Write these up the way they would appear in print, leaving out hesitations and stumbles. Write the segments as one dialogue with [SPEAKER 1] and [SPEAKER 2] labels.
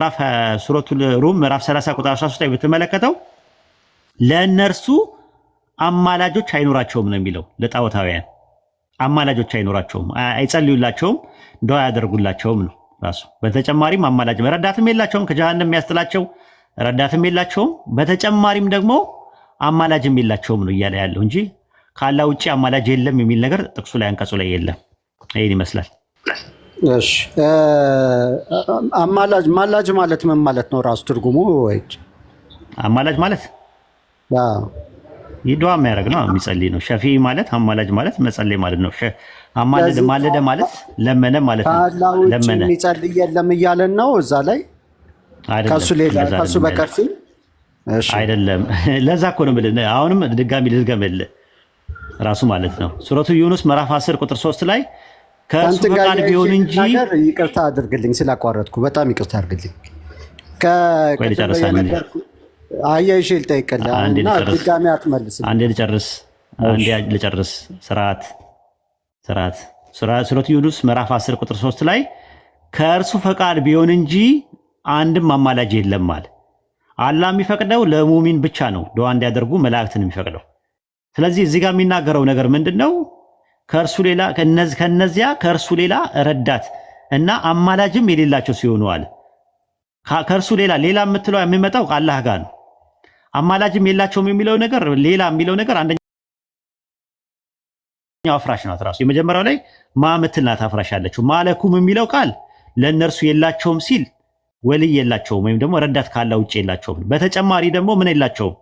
[SPEAKER 1] ምዕራፍ ሱረቱል ሩም ምዕራፍ 30 ቁጥር 13 ላይ ብትመለከተው ለእነርሱ አማላጆች አይኖራቸውም ነው የሚለው። ለጣዖታውያን አማላጆች አይኖራቸውም፣ አይጸልዩላቸውም፣ ዱዓ ያደርጉላቸውም ነው ራሱ። በተጨማሪም አማላጅ ረዳትም የላቸውም፣ ከጀሃነም የሚያስጥላቸው ረዳትም የላቸውም። በተጨማሪም ደግሞ አማላጅም የላቸውም ነው እያለ ያለው እንጂ ከአላህ ውጪ አማላጅ የለም የሚል ነገር ጥቅሱ ላይ አንቀጹ ላይ የለም። ይሄን ይመስላል።
[SPEAKER 2] እሺ አማላጅ ማላጅ ማለት ምን ማለት ነው? ራሱ ትርጉሙ ወይ
[SPEAKER 1] አማላጅ ማለት ዱዓ የሚያደርግ ነው፣ የሚጸልይ ነው። ሸፊ ማለት አማላጅ ማለት መጸለይ ማለት ነው። አማለደ ማለደ ማለት ለመነ ማለት ነው። ለመነ
[SPEAKER 2] የሚጸልይ የለም እያለን ነው እዛ ላይ ከሱ ሌላ ከሱ በቀር ሲል
[SPEAKER 1] አይደለም። ለዛ እኮ ነው የምልህ። አሁንም ድጋሚ ልድገምልህ ራሱ ማለት ነው። ሱረቱ ዩኑስ ምዕራፍ 10 ቁጥር 3 ላይ ከሱ ፈቃድ ቢሆን እንጂ
[SPEAKER 2] ይቅርታ አድርግልኝ ስላቋረጥኩ በጣም ይቅርታ አድርግልኝ። አያይሽ ልጠይቅልህ እና ድጋሚ አትመልስልኝ።
[SPEAKER 1] አንዴ ልጨርስ። ስርዓት ሱረቱ ዩኑስ ምዕራፍ 10 ቁጥር 3 ላይ ከእርሱ ፈቃድ ቢሆን እንጂ አንድም አማላጅ የለም አለ። አላህ የሚፈቅደው ለሙሚን ብቻ ነው ዱዓ እንዲያደርጉ መላእክትን የሚፈቅደው። ስለዚህ እዚህ ጋር የሚናገረው ነገር ምንድነው? ከእርሱ ሌላ ከነዚያ ከእርሱ ሌላ ረዳት እና አማላጅም የሌላቸው ሲሆኑ አለ። ከእርሱ ሌላ የምትለው የሚመጣው አላህ ጋር ነው። አማላጅም የላቸውም የሚለው ነገር ሌላ የሚለው ነገር አንደኛው አፍራሽ ናት ራሱ። የመጀመሪያው ላይ ማምትል ናት አፍራሽ ያለችው። ማለኩም የሚለው ቃል ለእነርሱ የላቸውም ሲል ወልይ የላቸውም ወይም ደግሞ ረዳት ካላህ ውጭ የላቸውም። በተጨማሪ ደግሞ ምን የላቸውም?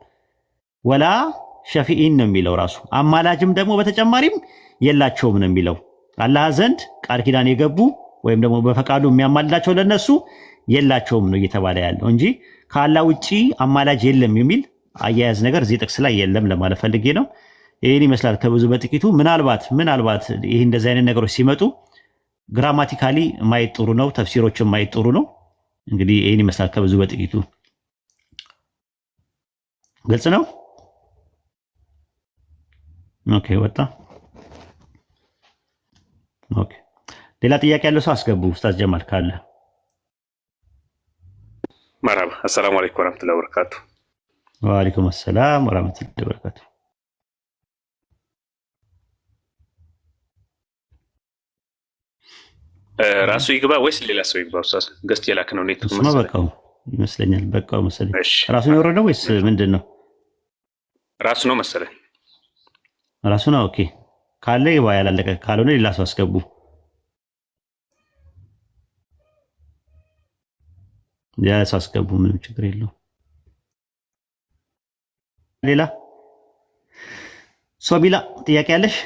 [SPEAKER 1] ወላ ሸፊኢን ነው የሚለው ራሱ። አማላጅም ደግሞ በተጨማሪም የላቸውም ነው የሚለው። አላህ ዘንድ ቃል ኪዳን የገቡ ወይም ደግሞ በፈቃዱ የሚያማልዳቸው ለነሱ የላቸውም ነው እየተባለ ያለው እንጂ ከአላህ ውጪ አማላጅ የለም የሚል አያያዝ ነገር እዚህ ጥቅስ ላይ የለም ለማለት ፈልጌ ነው። ይሄን ይመስላል ከብዙ በጥቂቱ። ምናልባት ይሄ እንደዚህ አይነት ነገሮች ሲመጡ ግራማቲካሊ ማየት ጥሩ ነው፣ ተፍሲሮችን ማየት ጥሩ ነው። እንግዲህ ይሄን ይመስላል ከብዙ በጥቂቱ። ግልጽ ነው። ኦኬ ወጣ። ኦኬ ሌላ ጥያቄ ያለው ሰው አስገቡ። ኡስታዝ ጀማል ካለ።
[SPEAKER 3] መርሐባ። አሰላሙ አለይኩም ወራህመቱላሂ ወበረካቱ።
[SPEAKER 1] ወአለይኩም ሰላም ወራህመቱላሂ ወበረካቱ።
[SPEAKER 3] ራሱ ይግባ ወይስ ሌላ ሰው ይግባ? ኡስታዝ ገስት የላክ ነው ኔት
[SPEAKER 1] በቃው ይመስለኛል። በቃው መሰለኝ። ራሱ ነው የወረደው ወይስ ምንድነው?
[SPEAKER 3] ራሱ ነው መሰለኝ።
[SPEAKER 1] ራሱ ነው። ኦኬ ካለ ይባ ያላለቀ ካልሆነ ሌላ ሰው አስገቡ። ያ ሰው አስገቡ፣ ምንም ችግር የለው። ሌላ ሶቢላ ጥያቄ ያለሽ?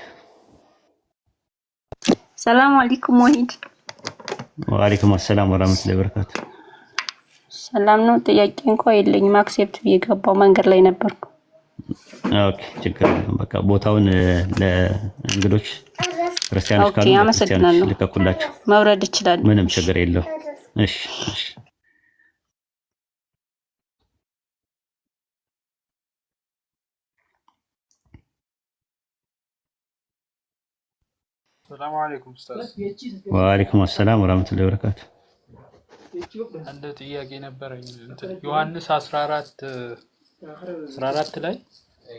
[SPEAKER 4] ሰላም አለይኩም ወሂድ።
[SPEAKER 1] ወአለይኩም ሰላም ወራህመቱላሂ ወበረካቱ።
[SPEAKER 4] ሰላም ነው። ጥያቄ እንኳን የለኝም። አክሴፕት ቢገባው መንገድ ላይ ነበርኩ።
[SPEAKER 1] ኦኬ ችግር የለም። በቃ ቦታውን ለእንግዶች ክርስቲያኖች ካሉ ክርስቲያኖች ልቀቁላቸው፣
[SPEAKER 4] መውረድ ይችላል።
[SPEAKER 1] ምንም ችግር የለው። እሺ
[SPEAKER 5] ሰላም አለይኩም ኡስታዝ።
[SPEAKER 1] ወአለይኩም ሰላም ወራህመቱላሂ ወበረካቱ።
[SPEAKER 5] አንድ ጥያቄ ነበረኝ። ዮሐንስ 14 ላይ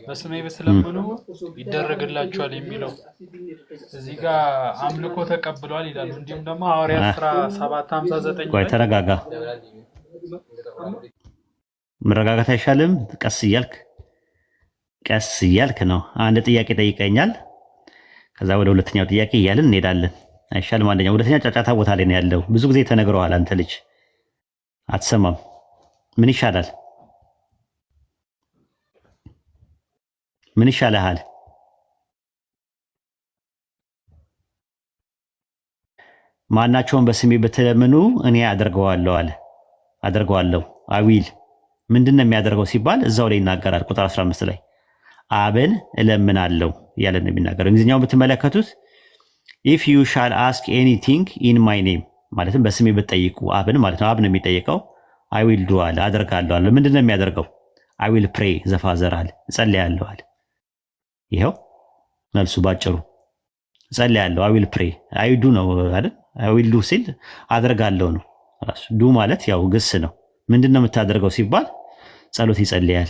[SPEAKER 5] በስሜ ብትለምኑ ይደረግላችኋል የሚለው እዚህ ጋር አምልኮ ተቀብሏል ይላሉ። እንዲሁም ደግሞ ሐዋርያት 17:59
[SPEAKER 1] ቆይ ተረጋጋ። መረጋጋት አይሻልም? ቀስ እያልክ ነው። አንድ ጥያቄ ጠይቀኛል። ከዛ ወደ ሁለተኛው ጥያቄ እያልን እንሄዳለን። አይሻልም? አንደኛው ሁለተኛው ጫጫታ ቦታ ላይ ነው ያለው። ብዙ ጊዜ ተነግረዋል። አንተ ልጅ አትሰማም። ምን ይሻላል? ምን ይሻልሃል? ማናቸውን በስሜ ብትለምኑ እኔ አደርገዋለሁ አለ። አደርገዋለሁ አዊል ምንድነው የሚያደርገው ሲባል እዛው ላይ ይናገራል። ቁጥር 15 ላይ አብን እለምናለሁ እያለ ነው የሚናገረው። እንግሊዝኛውን ብትመለከቱት if you shall ask anything in my name ማለትም በስሜ ብትጠይቁ አብን ማለት ነው። አብ ነው የሚጠይቀው። I will do አለ፣ አደርጋለሁ አለ። ምንድነው የሚያደርገው? I will pray the father አለ፣ እጸልያለሁ አለ። ይሄው መልሱ ባጭሩ እጸልያለሁ። I will pray I do ነው አይደል? I will do ሲል አደርጋለሁ ነው። ራሱ ዱ ማለት ያው ግስ ነው። ምንድነው የምታደርገው ሲባል ጸሎት ይጸልያል።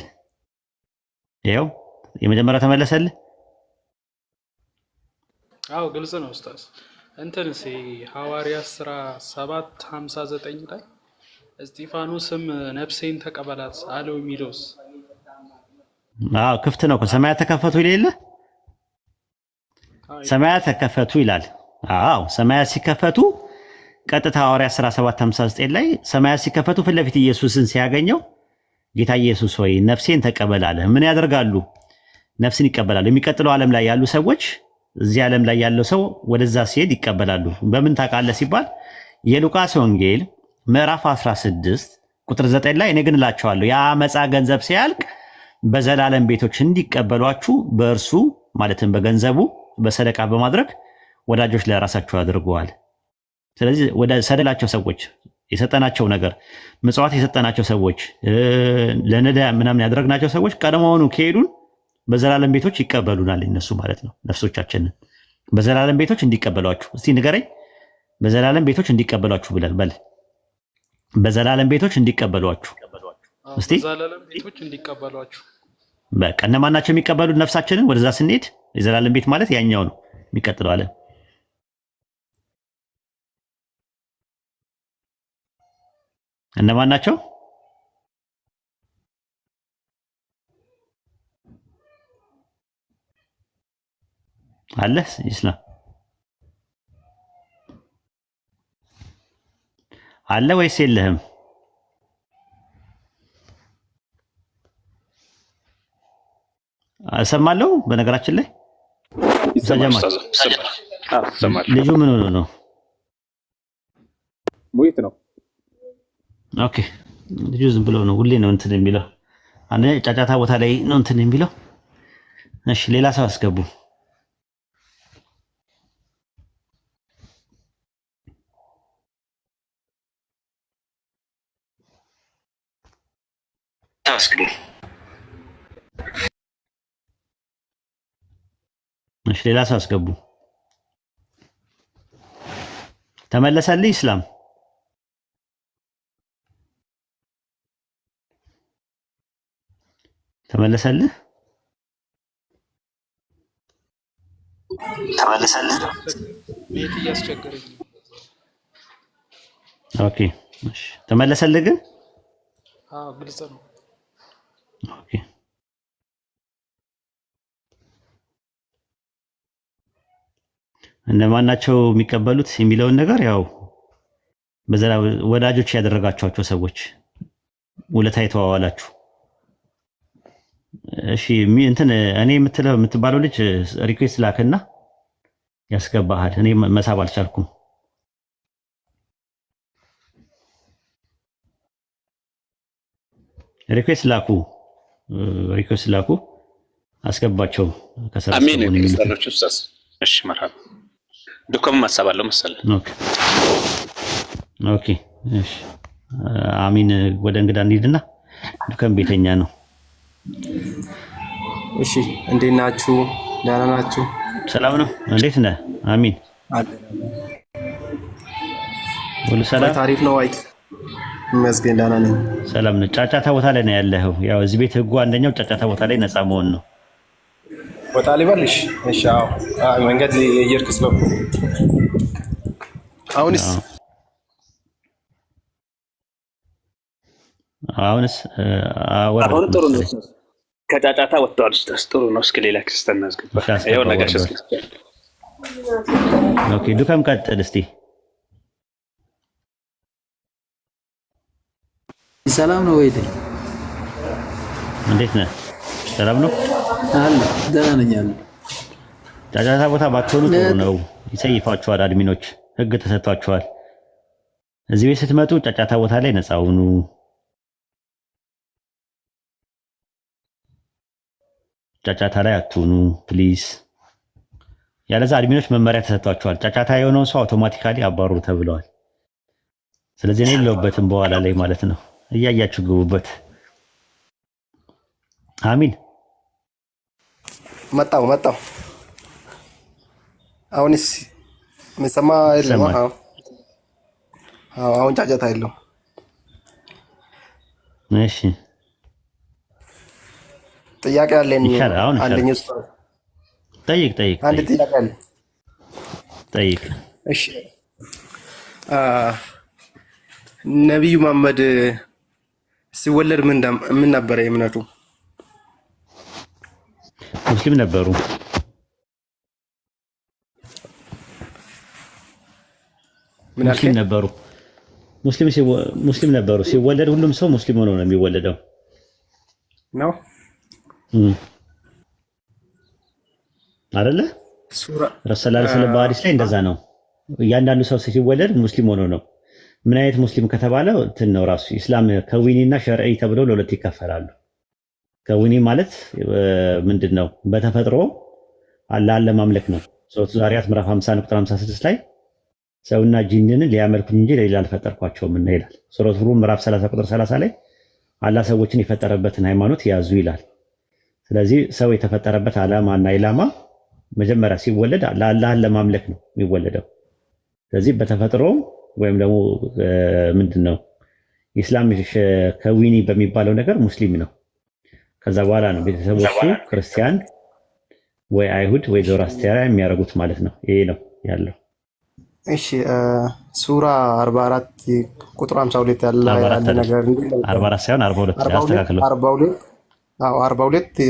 [SPEAKER 1] ያው የመጀመሪያው ተመለሰልህ?
[SPEAKER 5] አዎ ግልጽ ነው ኡስታዝ። እንትንስ ሐዋርያት ሥራ 7:59 ላይ እስጢፋኖስም ነፍሴን ተቀበላት አለው የሚለውስ?
[SPEAKER 1] አዎ ክፍት ነው። ሰማያት ተከፈቱ ይላል። ሰማያት ተከፈቱ ይላል። አዎ ሰማያት ሲከፈቱ ቀጥታ ሐዋርያት ሥራ 7:59 ላይ ሰማያት ሲከፈቱ ፊት ለፊት ኢየሱስን ሲያገኘው ጌታ ኢየሱስ ሆይ ነፍሴን ተቀበል አለ። ምን ያደርጋሉ? ነፍስን ይቀበላሉ። የሚቀጥለው ዓለም ላይ ያሉ ሰዎች እዚህ ዓለም ላይ ያለው ሰው ወደዛ ሲሄድ ይቀበላሉ። በምን ታውቃለህ ሲባል የሉቃስ ወንጌል ምዕራፍ 16 ቁጥር 9 ላይ እኔ ግን እላቸዋለሁ የአመፃ ገንዘብ ሲያልቅ በዘላለም ቤቶች እንዲቀበሏችሁ በእርሱ ማለትም በገንዘቡ በሰደቃ በማድረግ ወዳጆች ለራሳቸው አድርገዋል። ስለዚህ ወደ ሰደላቸው ሰዎች የሰጠናቸው ነገር ምጽዋት የሰጠናቸው ሰዎች ለነዳ ምናምን ያደረግናቸው ሰዎች ቀድሞውኑ ከሄዱን በዘላለም ቤቶች ይቀበሉናል እነሱ ማለት ነው። ነፍሶቻችንን በዘላለም ቤቶች እንዲቀበሏችሁ እስቲ ንገረኝ። በዘላለም ቤቶች እንዲቀበሏችሁ ብለህ በል። በዘላለም ቤቶች እንዲቀበሏችሁ እስቲ
[SPEAKER 5] በዘላለም ቤቶች እንዲቀበሏችሁ።
[SPEAKER 1] በቃ እነማን ናቸው የሚቀበሉት ነፍሳችንን ወደዛ ስንሄድ? የዘላለም ቤት ማለት ያኛው ነው የሚቀጥለው ዓለም። እነማን ናቸው? አለ ኢስላም አለ ወይስ የለህም? እሰማለሁ። በነገራችን ላይ ልጁ ምን ሆኖ ነው?
[SPEAKER 3] ሙይት ነው።
[SPEAKER 1] ኦኬ ልጁ ዝም ብሎ ነው ሁሌ ነው እንትን የሚለው። አንዴ ጫጫታ ቦታ ላይ ነው እንትን የሚለው። እሺ ሌላ ሰው አስገቡ። እሺ ሌላ ሰው አስገቡ። ተመለሰልኝ ኢስላም? ተመለሰልህ?
[SPEAKER 5] ቤት እያስቸገረኝ።
[SPEAKER 1] ኦኬ እሺ ተመለሰልህ ግን?
[SPEAKER 5] አዎ ግልጽ ነው።
[SPEAKER 1] ኦኬ እነማን ናቸው የሚቀበሉት የሚለውን ነገር ያው ወዳጆች ያደረጋችኋቸው ሰዎች ውለታ የተዋዋላችሁ። እሺ እንትን እኔ የምትባለው ልጅ ሪኩዌስት ላክና ያስገባሃል። እኔ መሳብ አልቻልኩም። ሪኩዌስት ላኩ አስገባቸው።
[SPEAKER 3] አሜን ክርስቲያኖች ኡስታዝ። እሺ መርሐባ ዱከም ማሳባለው መሰለኝ።
[SPEAKER 1] ኦኬ እሺ አሚን። ወደ እንግዳ እንሂድና ዱከም ቤተኛ ነው።
[SPEAKER 6] እሺ እንዴት ናችሁ? ደህና ናችሁ?
[SPEAKER 1] ሰላም ነው። እንዴት ነህ? አሚን ሁሉ ሰላም።
[SPEAKER 6] ታሪፍ ነው አይት ይመስገን ደህና ነኝ።
[SPEAKER 1] ሰላም ነው። ጫጫታ ቦታ ላይ ነው ያለኸው። ያው እዚህ ቤት ህጉ አንደኛው ጫጫታ ቦታ ላይ ነፃ መሆን ነው።
[SPEAKER 6] ወጣ ሊበልሽ? እሺ አዎ መንገድ የየርክ ስለው አሁንስ
[SPEAKER 3] አሁን ጥሩ ነው። ከጫጫታ ወጥቷል። ጥሩ ነው። እስኪ ሌላ ክርስቲያን እናስገባ። ያው ነጋሽ እስኪ
[SPEAKER 1] ኦኬ ዱከም ቀጥል እስቲ።
[SPEAKER 7] ሰላም ነው ወይ?
[SPEAKER 1] እንዴት ነህ? ሰላም ነው
[SPEAKER 7] አለ። ደህና ነኝ አለ።
[SPEAKER 1] ጫጫታ ቦታ ባትሆኑ ጥሩ ነው። ይሰይፋችኋል። አድሚኖች ህግ ተሰጥቷችኋል። እዚህ ቤት ስትመጡ ጫጫታ ቦታ ላይ ነፃ ሁኑ። ጫጫታ ላይ አትሁኑ ፕሊዝ። ያለዛ አድሚኖች መመሪያ ተሰጥቷቸዋል። ጫጫታ የሆነውን ሰው አውቶማቲካሊ አባሩ ተብለዋል። ስለዚህ እኔ የለሁበትም በኋላ ላይ ማለት ነው። እያያችሁ ግቡበት። አሚን።
[SPEAKER 6] መጣው አሁንስ መሰማ የለም? አሁን ጫጫታ የለውም።
[SPEAKER 1] እሺ
[SPEAKER 6] ጥያቄ አለኝ።
[SPEAKER 1] ይሻላል። አሁን
[SPEAKER 6] አንደኛው
[SPEAKER 1] ጠይቅ።
[SPEAKER 6] አንድ ጥያቄ አለ።
[SPEAKER 1] ጠይቅ።
[SPEAKER 6] እሺ ነብዩ መሐመድ ሲወለድ ምን ነበረ እምነቱ?
[SPEAKER 1] ሙስሊም ነበሩ። ሙስሊም ነበሩ። ሲወለድ ሁሉም ሰው ሙስሊም ሆኖ ነው የሚወለደው
[SPEAKER 6] ነው
[SPEAKER 1] አይደለ? ረሱል ሰለላሁ ዐለይሂ ወሰለም እንደዛ ነው። እያንዳንዱ ሰው ሲወለድ ሙስሊም ሆኖ ነው። ምን አይነት ሙስሊም ከተባለ እንትን ነው ራሱ ኢስላም ከዊኒ እና ሸርዒ ተብለው ለሁለት ይከፈላሉ። ከዊኒ ማለት ምንድነው? በተፈጥሮ አላህን ለማምለክ ነው። ሱረቱ ዛሪያት ምዕራፍ 50 ቁጥር 56 ላይ ሰውና ጂንን ሊያመልኩኝ እንጂ ለሌላ አልፈጠርኳቸውም እና ይላል። ሱረቱ ሩም ምዕራፍ 30 ቁጥር 30 ላይ አላህ ሰዎችን የፈጠረበትን ሃይማኖት ያዙ ይላል። ስለዚህ ሰው የተፈጠረበት ዓላማና ኢላማ መጀመሪያ ሲወለድ አላህን ለማምለክ ነው የሚወለደው። ስለዚህ በተፈጥሮ ወይም ደግሞ ምንድነው ኢስላም ከዊኒ በሚባለው ነገር ሙስሊም ነው። ከዛ በኋላ ነው ቤተሰቦቹ ክርስቲያን ወይ አይሁድ ወይ ዞራስትሪያን የሚያደርጉት ማለት ነው። ይሄ ነው ያለው።
[SPEAKER 6] እሺ ሱራ 44 ቁጥር 52 ያለ ነገር
[SPEAKER 1] 44 ሳይሆን 42 ያስተካክለው።
[SPEAKER 6] 42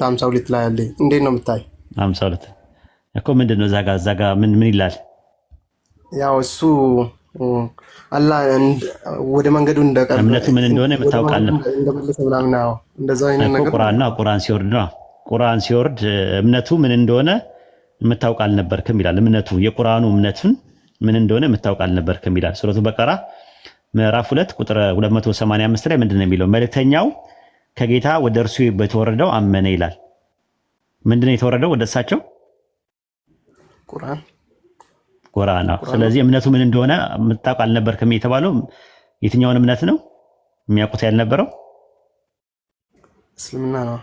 [SPEAKER 6] 52 ላይ ያለ እንዴት ነው የምታይ?
[SPEAKER 1] 52 እኮ ምንድነው እዛ ጋ ምን ይላል?
[SPEAKER 6] ያው እሱ አላህ ወደ መንገዱ እንደቀረ
[SPEAKER 1] እምነቱ ምን እንደሆነ የምታውቃለህ
[SPEAKER 6] እንደመለሰ ምናምን ነው። እንደዛ አይነት ነገር
[SPEAKER 1] ቁርአን ሲወርድ እምነቱ ምን እንደሆነ የምታውቅ አልነበርክም ይላል። የቁርአኑ እምነቱን ምን እንደሆነ የምታውቅ አልነበርክም ይላል። ሱረቱ በቀራ ምዕራፍ 2 ቁጥር 285 ላይ ምንድነው የሚለው? መልእክተኛው ከጌታ ወደ እርሱ በተወረደው አመነ ይላል። ምንድነው የተወረደው ወደ እሳቸው? ቁርአን ነው። ስለዚህ እምነቱ ምን እንደሆነ የምታውቅ አልነበርክም የተባለው የትኛውን እምነት ነው የሚያውቁት ያልነበረው?
[SPEAKER 6] እስልምና ነው።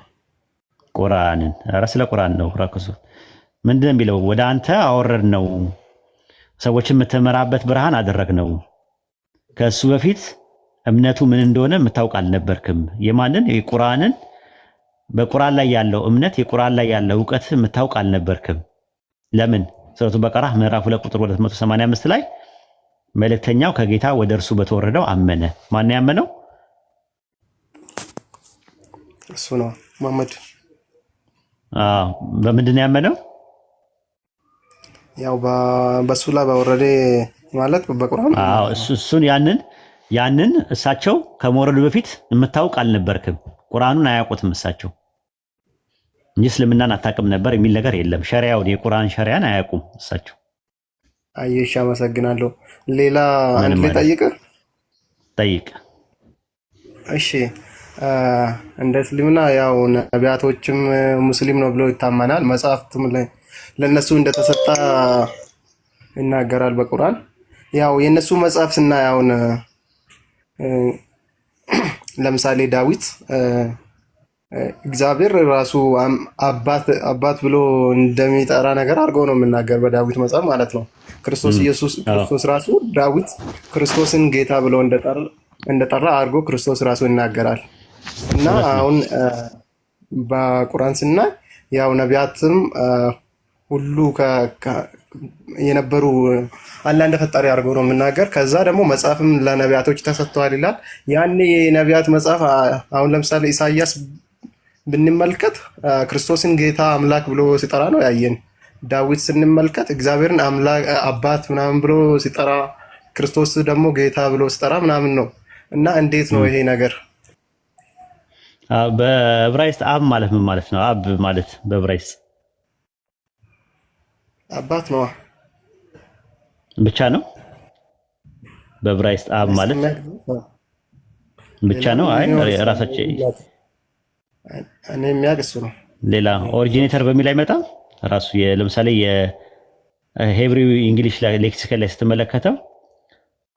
[SPEAKER 1] ቁርአንን ስለ ቁርአን ነው ራክሱ ምንድነው የሚለው? ወደ አንተ አወረድ ነው ሰዎችን የምትመራበት ብርሃን አደረግ ነው። ከሱ በፊት እምነቱ ምን እንደሆነ የምታውቅ አልነበርክም። የማንን? የቁርአንን። በቁርአን ላይ ያለው እምነት የቁርአን ላይ ያለው ዕውቀት የምታውቅ አልነበርክም። ለምን? ሱረቱ በቀራ ምዕራፍ 2 ቁጥር 285 ላይ መልእክተኛው ከጌታ ወደ እርሱ በተወረደው አመነ። ማን ያመነው?
[SPEAKER 6] እሱ ነው መሐመድ።
[SPEAKER 1] በምንድን ነው ያመነው?
[SPEAKER 6] ያው በሱ ላይ በወረደ ማለት በቁርአን።
[SPEAKER 1] እሱን ያንን እሳቸው ከመውረዱ በፊት የምታውቅ አልነበርክም። ቁርአኑን አያውቁትም እሳቸው እንጂ እስልምናን አታውቅም ነበር የሚል ነገር የለም። ሸሪዓውን የቁርአን ሸሪዓን አያውቁም እሳቸው።
[SPEAKER 6] አየሽ፣ አመሰግናለሁ። ሌላ አንድ ጠይቅ። እሺ እንደ እስልምና ያው ነቢያቶችም ሙስሊም ነው ብሎ ይታመናል። መጽሐፍትም ለነሱ እንደተሰጣ ይናገራል በቁርአን። ያው የነሱ መጽሐፍ ስናይ አሁን ለምሳሌ ዳዊት እግዚአብሔር ራሱ አባት ብሎ እንደሚጠራ ነገር አድርገው ነው የምናገር በዳዊት መጽሐፍ ማለት ነው። ክርስቶስ ራሱ ዳዊት ክርስቶስን ጌታ ብሎ እንደጠራ አድርጎ ክርስቶስ ራሱ ይናገራል። እና አሁን በቁርአን ስናይ ያው ነቢያትም ሁሉ የነበሩ አላህ እንደፈጠረ አድርገው ነው የምናገር። ከዛ ደግሞ መጽሐፍም ለነቢያቶች ተሰጥተዋል ይላል። ያኔ የነቢያት መጽሐፍ አሁን ለምሳሌ ኢሳያስ ብንመልከት ክርስቶስን ጌታ አምላክ ብሎ ሲጠራ ነው ያየን። ዳዊት ስንመልከት እግዚአብሔርን አምላክ አባት ምናምን ብሎ ሲጠራ፣ ክርስቶስ ደግሞ ጌታ ብሎ ሲጠራ ምናምን ነው። እና እንዴት ነው ይሄ ነገር?
[SPEAKER 1] በዕብራይስጥ አብ ማለት ምን ማለት ነው? አብ ማለት በዕብራይስጥ
[SPEAKER 6] አባት ነው
[SPEAKER 1] ብቻ ነው። በዕብራይስጥ አብ ማለት ብቻ ነው። አይ ራሳቸው
[SPEAKER 6] እኔ የሚያውቅ እሱ ነው።
[SPEAKER 1] ሌላ ኦሪጂኔተር በሚል አይመጣም። ራሱ ለምሳሌ የሄብሪው እንግሊሽ ሌክሲከል ላይ ስትመለከተው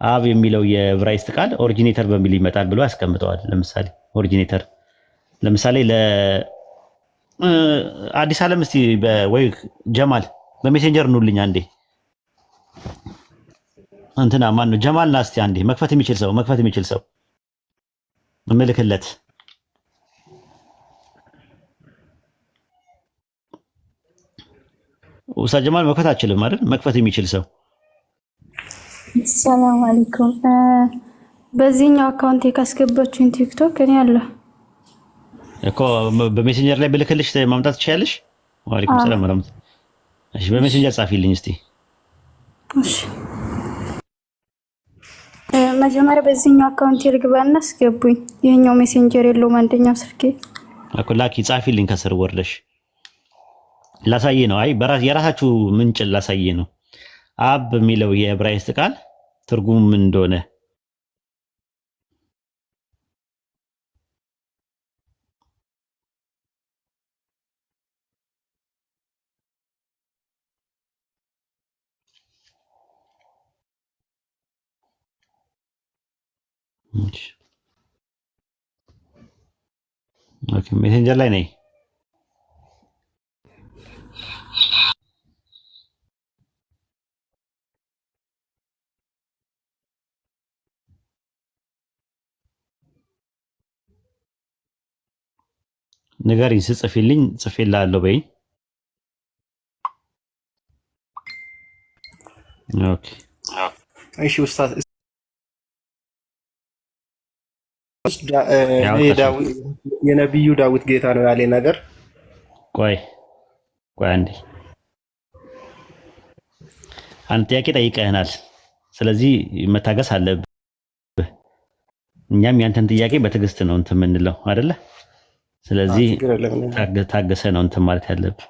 [SPEAKER 1] አብ የሚለው የዕብራይስጥ ቃል ኦሪጂኔተር በሚል ይመጣል ብሎ ያስቀምጠዋል። ለምሳሌ ኦሪጂኔተር ለምሳሌ ለአዲስ ዓለም እስቲ ወይ ጀማል በሜሴንጀር ኑልኝ አንዴ። እንትና ማን ነው ጀማል ናስቲ አንዴ መክፈት የሚችል ሰው እምልክለት ኡስታዝ ጀማል መክፈት አችልም አይደል? መክፈት የሚችል ሰው
[SPEAKER 4] ሰላም አለይኩም። በዚህኛው አካውንት ካስገባችሁኝ ቲክቶክ እኔ አለ
[SPEAKER 1] እኮ በሜሴንጀር ላይ ብልክልሽ ማምጣት ትችያለሽ። ወአለይኩም ሰላም ወራህመት። እሺ በሜሴንጀር ጻፊልኝ እስቲ። እሺ
[SPEAKER 4] መጀመሪያ በዚህኛው አካውንት ልግባና አስገቡኝ። ይሄኛው ሜሴንጀር የለውም አንደኛው ስልኬ
[SPEAKER 1] እኮ ላኪ ጻፊልኝ ከስር ወርደሽ ላሳየ ነው። አይ የራሳችሁ ምንጭ ላሳየ ነው። አብ የሚለው የዕብራይስጥ ቃል ትርጉሙ ምን እንደሆነ ኦኬ ሜሴንጀር ላይ ነኝ። ንገሪኝ ስጽፊልኝ ጽፌልሃለሁ በይ። ኦኬ
[SPEAKER 6] እሺ ኡስታዝ የነብዩ ዳዊት ጌታ ነው ያለ ነገር
[SPEAKER 1] ቆይ አንዴ አንተ ጥያቄ ጠይቀህናል። ስለዚህ መታገስ አለብህ። እኛም ያንተን ጥያቄ በትዕግስት ነው እንትን የምንለው አይደለ? ስለዚህ ታገሰ ነው እንትን ማለት ያለብህ።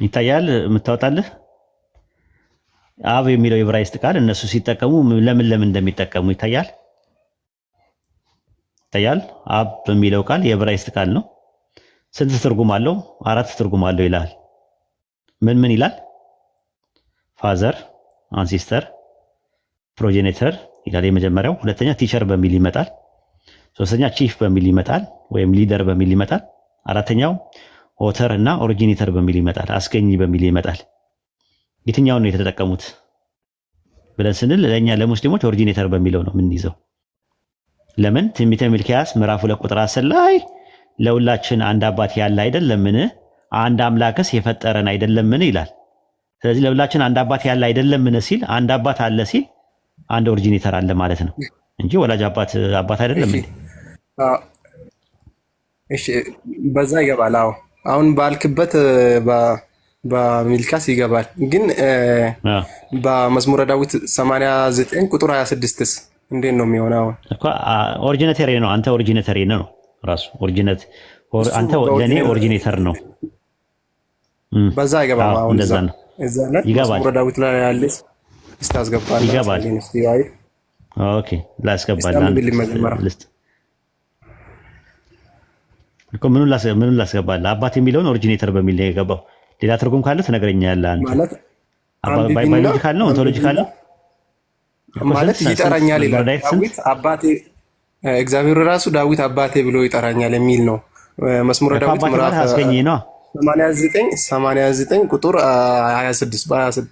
[SPEAKER 1] ይታያል የምታወጣልህ አብ የሚለው የዕብራይስጥ ቃል እነሱ ሲጠቀሙ ለምን እንደሚጠቀሙ ይታያል። አብ የሚለው ቃል የዕብራይስጥ ቃል ነው። ስንት ትርጉም አለው? 4 ትርጉም አለው ይላል። ምን ይላል? ፋዘር፣ አንሲስተር፣ ፕሮጀኔተር ይላል የመጀመሪያው። ሁለተኛ ቲቸር በሚል ይመጣል። ሶስተኛ ቺፍ በሚል ይመጣል ወይም ሊደር በሚል ይመጣል። አራተኛው ኦተር እና ኦሪጂኔተር በሚል ይመጣል። አስገኝ በሚል ይመጣል። የትኛውን ነው የተጠቀሙት ብለን ስንል ለኛ ለሙስሊሞች ኦሪጂኔተር በሚለው ነው የምንይዘው። ለምን? ትንቢተ ሚልክያስ ምዕራፍ 2 ቁጥር 10 ላይ ለሁላችን አንድ አባት ያለ አይደለምን? አንድ አምላክስ የፈጠረን አይደለምን ይላል። ስለዚህ ለሁላችን አንድ አባት ያለ አይደለምን ሲል አንድ አባት አለ ሲል አንድ ኦሪጂኔተር አለ ማለት ነው እንጂ ወላጅ አባት አይደለም እንዴ?
[SPEAKER 6] እሺ በዛ ይገባል። አሁን ባልክበት በሚልክያስ ይገባል። ግን በመዝሙረ ዳዊት 89 ቁጥር 26ስ እንዴት ነው የሚሆነው?
[SPEAKER 1] እኮ ኦሪጂኔተር ነው። አንተ ኦሪጂኔተር ነው ራሱ ኦሪጂኔት አንተ ለኔ ኦሪጂኔተር ነው።
[SPEAKER 6] በዛ ይገባል። አሁን
[SPEAKER 1] እንደዛ ነው ይገባል።
[SPEAKER 6] መዝሙረ ዳዊት ላይ ያለስ እስታስገባል
[SPEAKER 1] ይገባል። ኦኬ ላስገባል ልስጥ እኮ ምኑን ላስገባል? አባት የሚለውን ኦሪጂኔተር በሚል ነው የገባው። ሌላ ትርጉም ካለ ትነግረኛለህ አንተ።
[SPEAKER 6] ማለት
[SPEAKER 1] ባዮሎጂካል ነው ኦንቶሎጂካል ነው
[SPEAKER 6] ማለት ይጠራኛል ይላል ዳዊት አባቴ። እግዚአብሔር ራሱ ዳዊት አባቴ ብሎ ይጠራኛል የሚል ነው። መዝሙረ ዳዊት ምዕራፍ 89 ቁጥር 26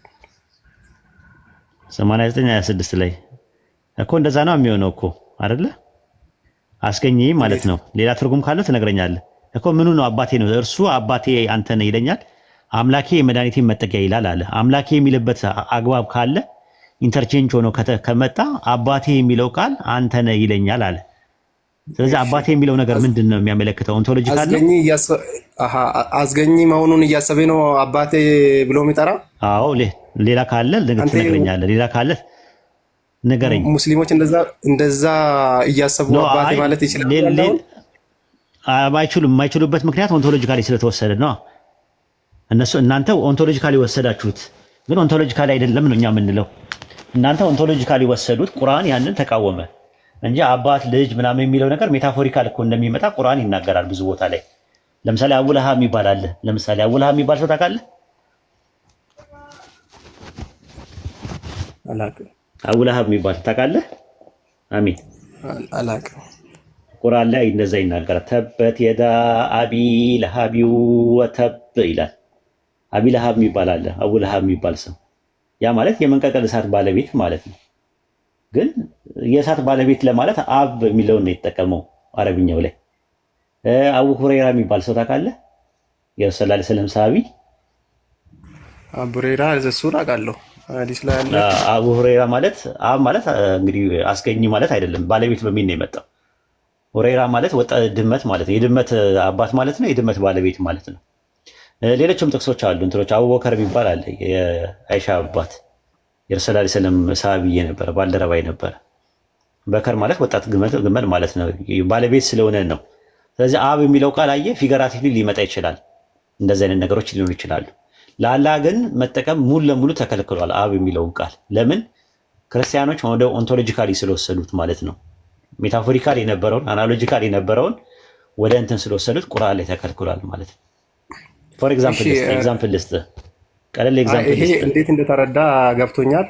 [SPEAKER 1] 89 ላይ እኮ እንደዛ ነው የሚሆነው እኮ አይደለ? አስገኝ ማለት ነው። ሌላ ትርጉም ካለው ትነግረኛለህ እኮ። ምኑ ነው አባቴ ነው? እርሱ አባቴ አንተ ነህ ይለኛል። አምላኬ የመድኃኒቴ መጠጊያ ይላል አለ። አምላኬ የሚልበት አግባብ ካለ ኢንተርቼንጅ ሆኖ ከመጣ አባቴ የሚለው ቃል አንተ ነህ ይለኛል አለ። ስለዚህ አባቴ የሚለው ነገር ምንድን ነው የሚያመለክተው? ኦንቶሎጂካል ነው።
[SPEAKER 6] አስገኝ መሆኑን እያሰበ ነው አባቴ ብሎ የሚጠራ።
[SPEAKER 1] አዎ ሌላ ካለ ትነግረኛለህ። ሌላ ካለ ንገረኝ።
[SPEAKER 6] ሙስሊሞች እንደዛ እያሰቡ አባቴ ማለት ይችላል።
[SPEAKER 1] የማይችሉበት ምክንያት ኦንቶሎጂካሊ ስለተወሰደ ነው። እናንተ ኦንቶሎጂካሊ ወሰዳችሁት፣ ግን ኦንቶሎጂካሊ አይደለም ነው እኛ የምንለው። እናንተ ኦንቶሎጂካሊ ወሰዱት፣ ቁርአን ያንን ተቃወመ እንጂ አባት ልጅ ምናምን የሚለው ነገር ሜታፎሪካል እኮ እንደሚመጣ ቁርአን ይናገራል ብዙ ቦታ ላይ። ለምሳሌ አቡለሃ የሚባል አለ። ለምሳሌ አቡለሃ የሚባል ሰው ታውቃለህ?
[SPEAKER 6] አላውቅም።
[SPEAKER 1] አቡለሃብ የሚባል ታውቃለህ? አሚን
[SPEAKER 6] አላውቅም።
[SPEAKER 1] ቁርአን ላይ እንደዛ ይናገራል። ተበት የዳ አቢ ለሃብ ወተብ ይላል። አቢ ለሃብ የሚባል አለ፣ አቡ ለሃብ የሚባል ሰው። ያ ማለት የመንቀቀል እሳት ባለቤት ማለት ነው። ግን የእሳት ባለቤት ለማለት አብ የሚለውን ነው የተጠቀመው አረብኛው ላይ። አቡ ሁረይራ የሚባል ሰው ታውቃለህ? የረሱል ሰለላሁ ዐለይሂ ወሰለም ሰሃቢ
[SPEAKER 6] አቡ ሁረይራ እሱን አውቃለሁ። ሐዲስ ላይ አለ።
[SPEAKER 1] አቡ ሁረይራ ማለት አብ ማለት እንግዲህ አስገኝ ማለት አይደለም፣ ባለቤት በሚል ነው የመጣው። ሁረይራ ማለት ወጣ ድመት ማለት ነው። የድመት አባት ማለት ነው። የድመት ባለቤት ማለት ነው። ሌሎችም ጥቅሶች አሉ። እንትኖች አቡበከር የሚባል አለ፣ የአይሻ አባት የረሱል ሰለላሁ ዐለይሂ ወሰለም ሰሃቢ ነበረ፣ ባልደረባይ ነበረ። በከር ማለት ወጣት ግመል ማለት ነው፣ ባለቤት ስለሆነ ነው። ስለዚህ አብ የሚለው ቃል አየህ ፊገራቲቭሊ ሊመጣ ይችላል። እንደዚህ አይነት ነገሮች ሊሆኑ ይችላሉ። ለአላህ ግን መጠቀም ሙሉ ለሙሉ ተከልክሏል። አብ የሚለውን ቃል ለምን? ክርስቲያኖች ወደ ኦንቶሎጂካሊ ስለወሰዱት ማለት ነው። ሜታፎሪካል የነበረውን አናሎጂካል የነበረውን ወደ እንትን ስለወሰዱት ቁርአን ላይ ተከልክሏል ማለት ነው። ፎር ኤግዛምፕል ልስጥ፣ ቀለል ኤግዛምፕል ልስጥ።
[SPEAKER 6] ይሄ እንዴት እንደተረዳ ገብቶኛል።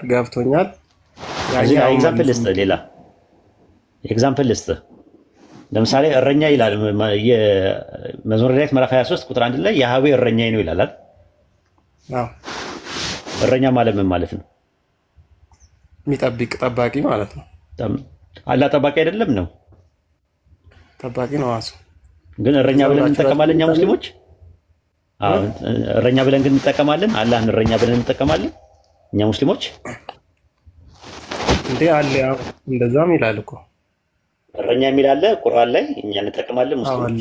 [SPEAKER 1] ኤግዛምፕል ልስጥ፣ ሌላ ኤግዛምፕል ልስጥ። ለምሳሌ እረኛ ይላል መዝሙረ ዳዊት ምዕራፍ 23 ቁጥር 1 ላይ ያህዌ እረኛዬ ነው ይላል አይደል?
[SPEAKER 6] አዎ።
[SPEAKER 1] እረኛ ማለት ምን ማለት ነው?
[SPEAKER 6] የሚጠብቅ ጠባቂ ማለት ነው።
[SPEAKER 1] አላህ ጠባቂ አይደለም ነው?
[SPEAKER 6] ጠባቂ ነው ራሱ።
[SPEAKER 1] ግን እረኛ ብለን እንጠቀማለን እኛ ሙስሊሞች። አዎ እረኛ ብለን ግን እንጠቀማለን። አላህን እረኛ ብለን እንጠቀማለን እኛ ሙስሊሞች።
[SPEAKER 6] እንዴ አለ ያው እንደዛም ይላል እኮ
[SPEAKER 1] እረኛ የሚል አለ ቁርአን ላይ፣ እኛ እንጠቀማለን ሙስሊሞች።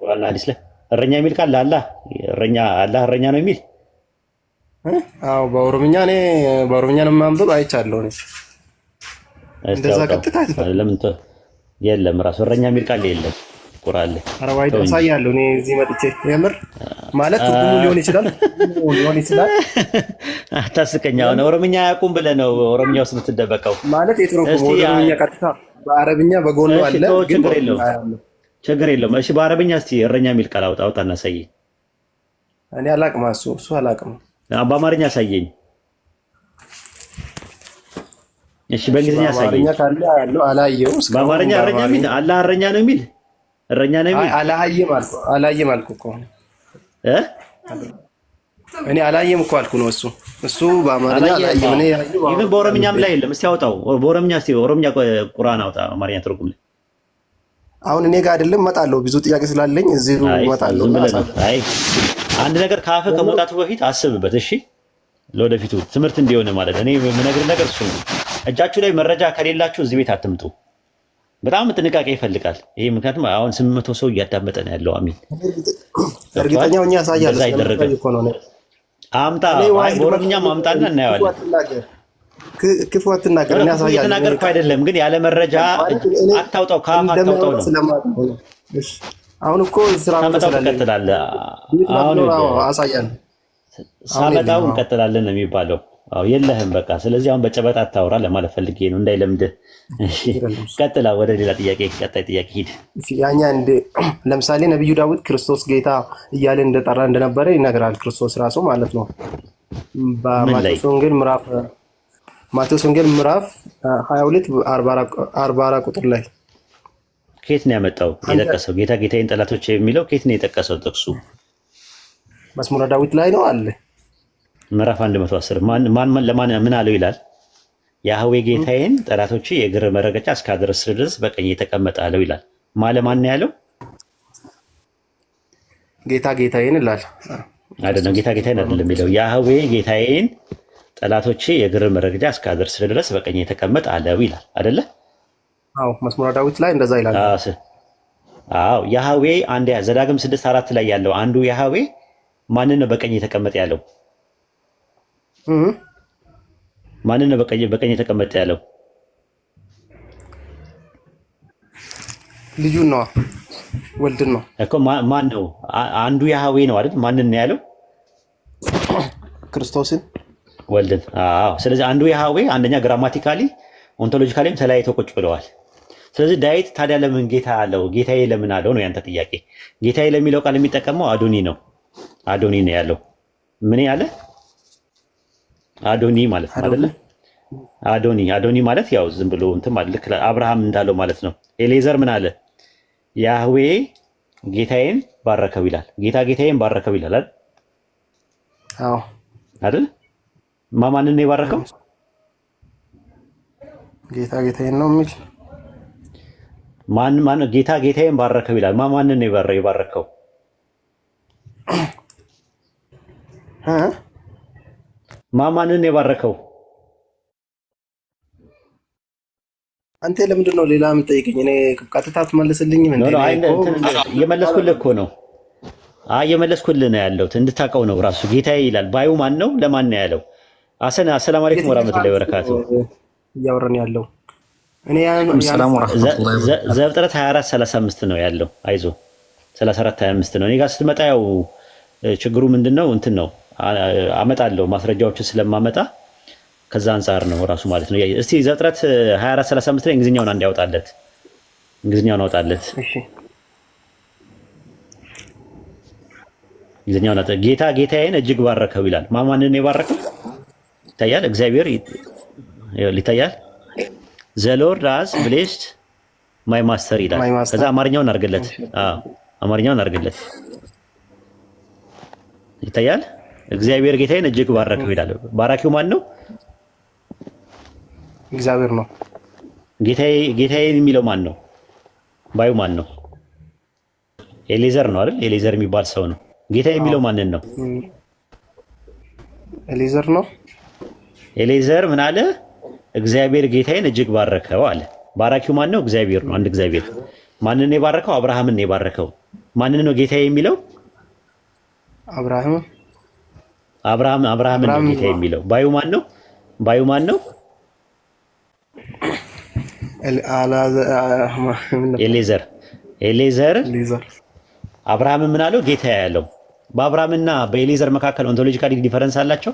[SPEAKER 1] ቁርአንና ሐዲስ ላይ እረኛ የሚል ካለ አላህ እረኛ ነው የሚል።
[SPEAKER 6] አዎ በኦሮምኛ ነው ማንበብ አይቻለሁ እኔ። እንደዛ ቀጥታ
[SPEAKER 1] ለምን የለም ራሱ እረኛ የሚል ቃል የለም ቁርአን ላይ።
[SPEAKER 6] አረባይ ተሳያለሁ እኔ እዚህ መጥቼ የምር ማለት ትርጉሙ ሊሆን ይችላል።
[SPEAKER 1] አታስቀኝ። አሁን ኦሮምኛ አያውቁም ብለህ ነው ኦሮምኛ ውስጥ የምትደበቀው
[SPEAKER 6] ማለት የትርጉሙ ኦሮምኛ ቀጥታ በአረብኛ በጎኑ አለ። ግን
[SPEAKER 1] ችግር የለውም። እሺ በአረብኛ እስቲ እረኛ የሚል ቃል አውጣና አሳየኝ።
[SPEAKER 6] እኔ አላቅም፣ እሱ አላቅም።
[SPEAKER 1] በአማርኛ አሳየኝ። እሺ በእንግሊዝኛ አሳየኝ። በአማርኛ እረኛ የሚል አላህ እረኛ ነው የሚል እረኛ ነው የሚል
[SPEAKER 6] አላየም አልኩ እኮ እኔ አላየም እኮ አልኩ ነው። እሱ በአማርኛ አላየም። እኔ
[SPEAKER 1] ይሄን በኦሮምኛም ላይ የለም። እስቲ አውጣው በኦሮምኛ። እስቲ ኦሮምኛ ቁርአን አውጣ አማርኛ ትርጉም ላይ።
[SPEAKER 6] አሁን እኔ ጋር አይደለም እመጣለሁ፣ ብዙ ጥያቄ ስላለኝ እዚሁ እመጣለሁ።
[SPEAKER 1] አይ አንድ ነገር ካፍህ ከመውጣቱ በፊት አስብበት እሺ። ለወደፊቱ ትምህርት እንዲሆን ማለት እኔ የምነግርህ ነገር እሱ ነው። እጃችሁ ላይ መረጃ ከሌላችሁ እዚህ ቤት አትምጡ። በጣም ጥንቃቄ ይፈልጋል ይሄ። ምክንያቱም አሁን 800 ሰው እያዳመጠ ነው ያለው። አሚን
[SPEAKER 6] እርግጠኛው እኛ ያሳያል እኮ ነው።
[SPEAKER 1] አምጣ በኦሮምኛ ማምጣና እናየዋለን።
[SPEAKER 6] ክፉ አትናገር። እኔ ያሳያል
[SPEAKER 1] እየተናገርኩ አይደለም፣ ግን ያለ መረጃ አታውጣው፣ ካፍ አታውጣው ነው።
[SPEAKER 6] እሺ አሁን እኮ ስራ
[SPEAKER 1] እንቀጥላለን። አሁን
[SPEAKER 6] አሳያለሁ፣
[SPEAKER 1] ሳመጣው እንቀጥላለን ነው የሚባለው። አዎ የለህም በቃ። ስለዚህ አሁን በጨበጣ አታውራ ለማለት ፈልጌ ነው እንዳይለምድህ። እሺ ቀጥላ፣ ወደ ሌላ ጥያቄ፣ ቀጣይ ጥያቄ ሂድ።
[SPEAKER 6] ያኛ ለምሳሌ ነብዩ ዳዊት ክርስቶስ ጌታ እያለ እንደጠራ እንደነበረ ይነግራል። ክርስቶስ ራሱ ማለት ነው። በማቴዎስ ወንጌል ምዕራፍ 22 44 ቁጥር ላይ
[SPEAKER 1] ከየት ነው ያመጣው የጠቀሰው? ጌታ ጌታዬን ጠላቶች የሚለው ከየት ነው የጠቀሰው ጥቅሱ?
[SPEAKER 6] መዝሙረ ዳዊት ላይ ነው አለ።
[SPEAKER 1] ምዕራፍ 110 ማን ለማን ምን አለው ይላል? ያህዌ ጌታዬን ጠላቶች የእግር መረገጫ እስካደረስ ድረስ በቀኝ የተቀመጠ አለው ይላል። ማለማን ነው ያለው?
[SPEAKER 6] ጌታ ጌታዬን ይላል
[SPEAKER 1] አይደለም። ጌታ ጌታዬን አይደለም የሚለው ያህዌ ጌታዬን ጠላቶች የእግር መረገጫ እስካደረስ ድረስ በቀኝ የተቀመጠ አለው ይላል አይደለ?
[SPEAKER 6] አዎ መዝሙረ ዳዊት ላይ እንደዛ ይላል።
[SPEAKER 1] አዎ ያህዌ አንድ ዘዳግም 6:4 ላይ ያለው አንዱ ያህዌ ማንን ነው በቀኝ የተቀመጠ ያለው? ማንን ነው በቀኝ የተቀመጠ ያለው?
[SPEAKER 6] ልጁን ነው፣ ወልድን ነው
[SPEAKER 1] እኮ። ማን ነው አንዱ ያህዌ ነው አይደል? ማንን ነው ያለው?
[SPEAKER 6] ክርስቶስን፣
[SPEAKER 1] ወልድን። አዎ ስለዚህ አንዱ ያህዌ አንደኛ ግራማቲካሊ ኦንቶሎጂካሊም ተለያይተው ቁጭ ብለዋል። ስለዚህ ዳዊት ታዲያ ለምን ጌታ አለው? ጌታዬ ለምን አለው ነው ያንተ ጥያቄ። ጌታዬ ለሚለው ቃል የሚጠቀመው አዶኒ ነው። አዶኒ ነው ያለው። ምን ያለ አዶኒ ማለት ነው አይደለ? አዶኒ ማለት ያው ዝም ብሎ እንትን ማለት ልክ አብርሃም እንዳለው ማለት ነው። ኤሌዘር ምን አለ? ያህዌ ጌታዬን ባረከው ይላል። ጌታ ጌታዬን ባረከው ይላል አይደል?
[SPEAKER 6] አዎ
[SPEAKER 1] አይደል? ማንን ነው የባረከው?
[SPEAKER 6] ጌታ ጌታዬን ነው የሚል
[SPEAKER 1] ማን ጌታ ጌታዬን ባረከው ይላል። ማንን ነው የባረከው? ማንን ነው የባረከው?
[SPEAKER 6] አንተ ለምንድን ነው ሌላ የምትጠይቀኝ? እኔ ቀጥታ ትመልስልኝም እንዴ?
[SPEAKER 1] እየመለስኩልህ እኮ ነው። እየመለስኩልህ ነው ያለሁት እንድታውቀው ነው። ራሱ ጌታዬ ይላል። ባዩ ማን ነው? ለማን ነው ያለው? አሰላሙ አለይኩም ወራህመቱላሂ ወበረካቱ።
[SPEAKER 6] እያወራን ያለው እኔ
[SPEAKER 1] ዘፍጥረት 24:35 ነው ያለው። አይዞ 34:25 ነው። እኔ ጋር ስትመጣ ያው ችግሩ ምንድነው? እንትን ነው አመጣለሁ ማስረጃዎችን ስለማመጣ ከዛ አንፃር ነው ራሱ ማለት ነው። እስቲ ዘፍጥረት 24:35 ላይ እንግሊዝኛውን አንድ ያውጣለት። እንግሊዝኛውን አውጣለት።
[SPEAKER 6] እሺ
[SPEAKER 1] እንግሊዝኛውን አውጣ። ጌታ ጌታዬን እጅግ ባረከው ይላል። ማንን ነው የባረከው? ይታያል። እግዚአብሔር ይታያል። ዘ ሎርድ ሃዝ ብሌስድ ማይ ማስተር ይላል። ከዛ አማርኛውን አድርግለት። አማርኛውን አድርግለት። ይታያል። እግዚአብሔር ጌታዬን እጅግ ባረከው ይላል። ባራኪው ማን ነው?
[SPEAKER 6] እግዚአብሔር ነው።
[SPEAKER 1] ጌታዬን የሚለው ማን ነው? ባዩ ማን ነው? ኤሌዘር ነው አይደል? ኤሌዘር የሚባል ሰው ነው። ጌታዬ የሚለው ማንን ነው?
[SPEAKER 6] ኤሌዘር ነው።
[SPEAKER 1] ኤሌዘር ምን አለ? እግዚአብሔር ጌታዬን እጅግ ባረከው አለ። ባራኪው ማን ነው? እግዚአብሔር ነው። አንድ እግዚአብሔር። ማንን ነው የባረከው? አብርሃምን ነው የባረከው። ማንን ነው ጌታዬ የሚለው? አብርሃምን ነው ጌታዬ የሚለው። ባዩ ማን ነው? ባዩ ማን ነው? ኤሌዘር አብርሃም ምን አለው? ጌታ ያለው። በአብርሃምና በኤሌዘር መካከል ኦንቶሎጂካሊ ዲፈረንስ አላቸው።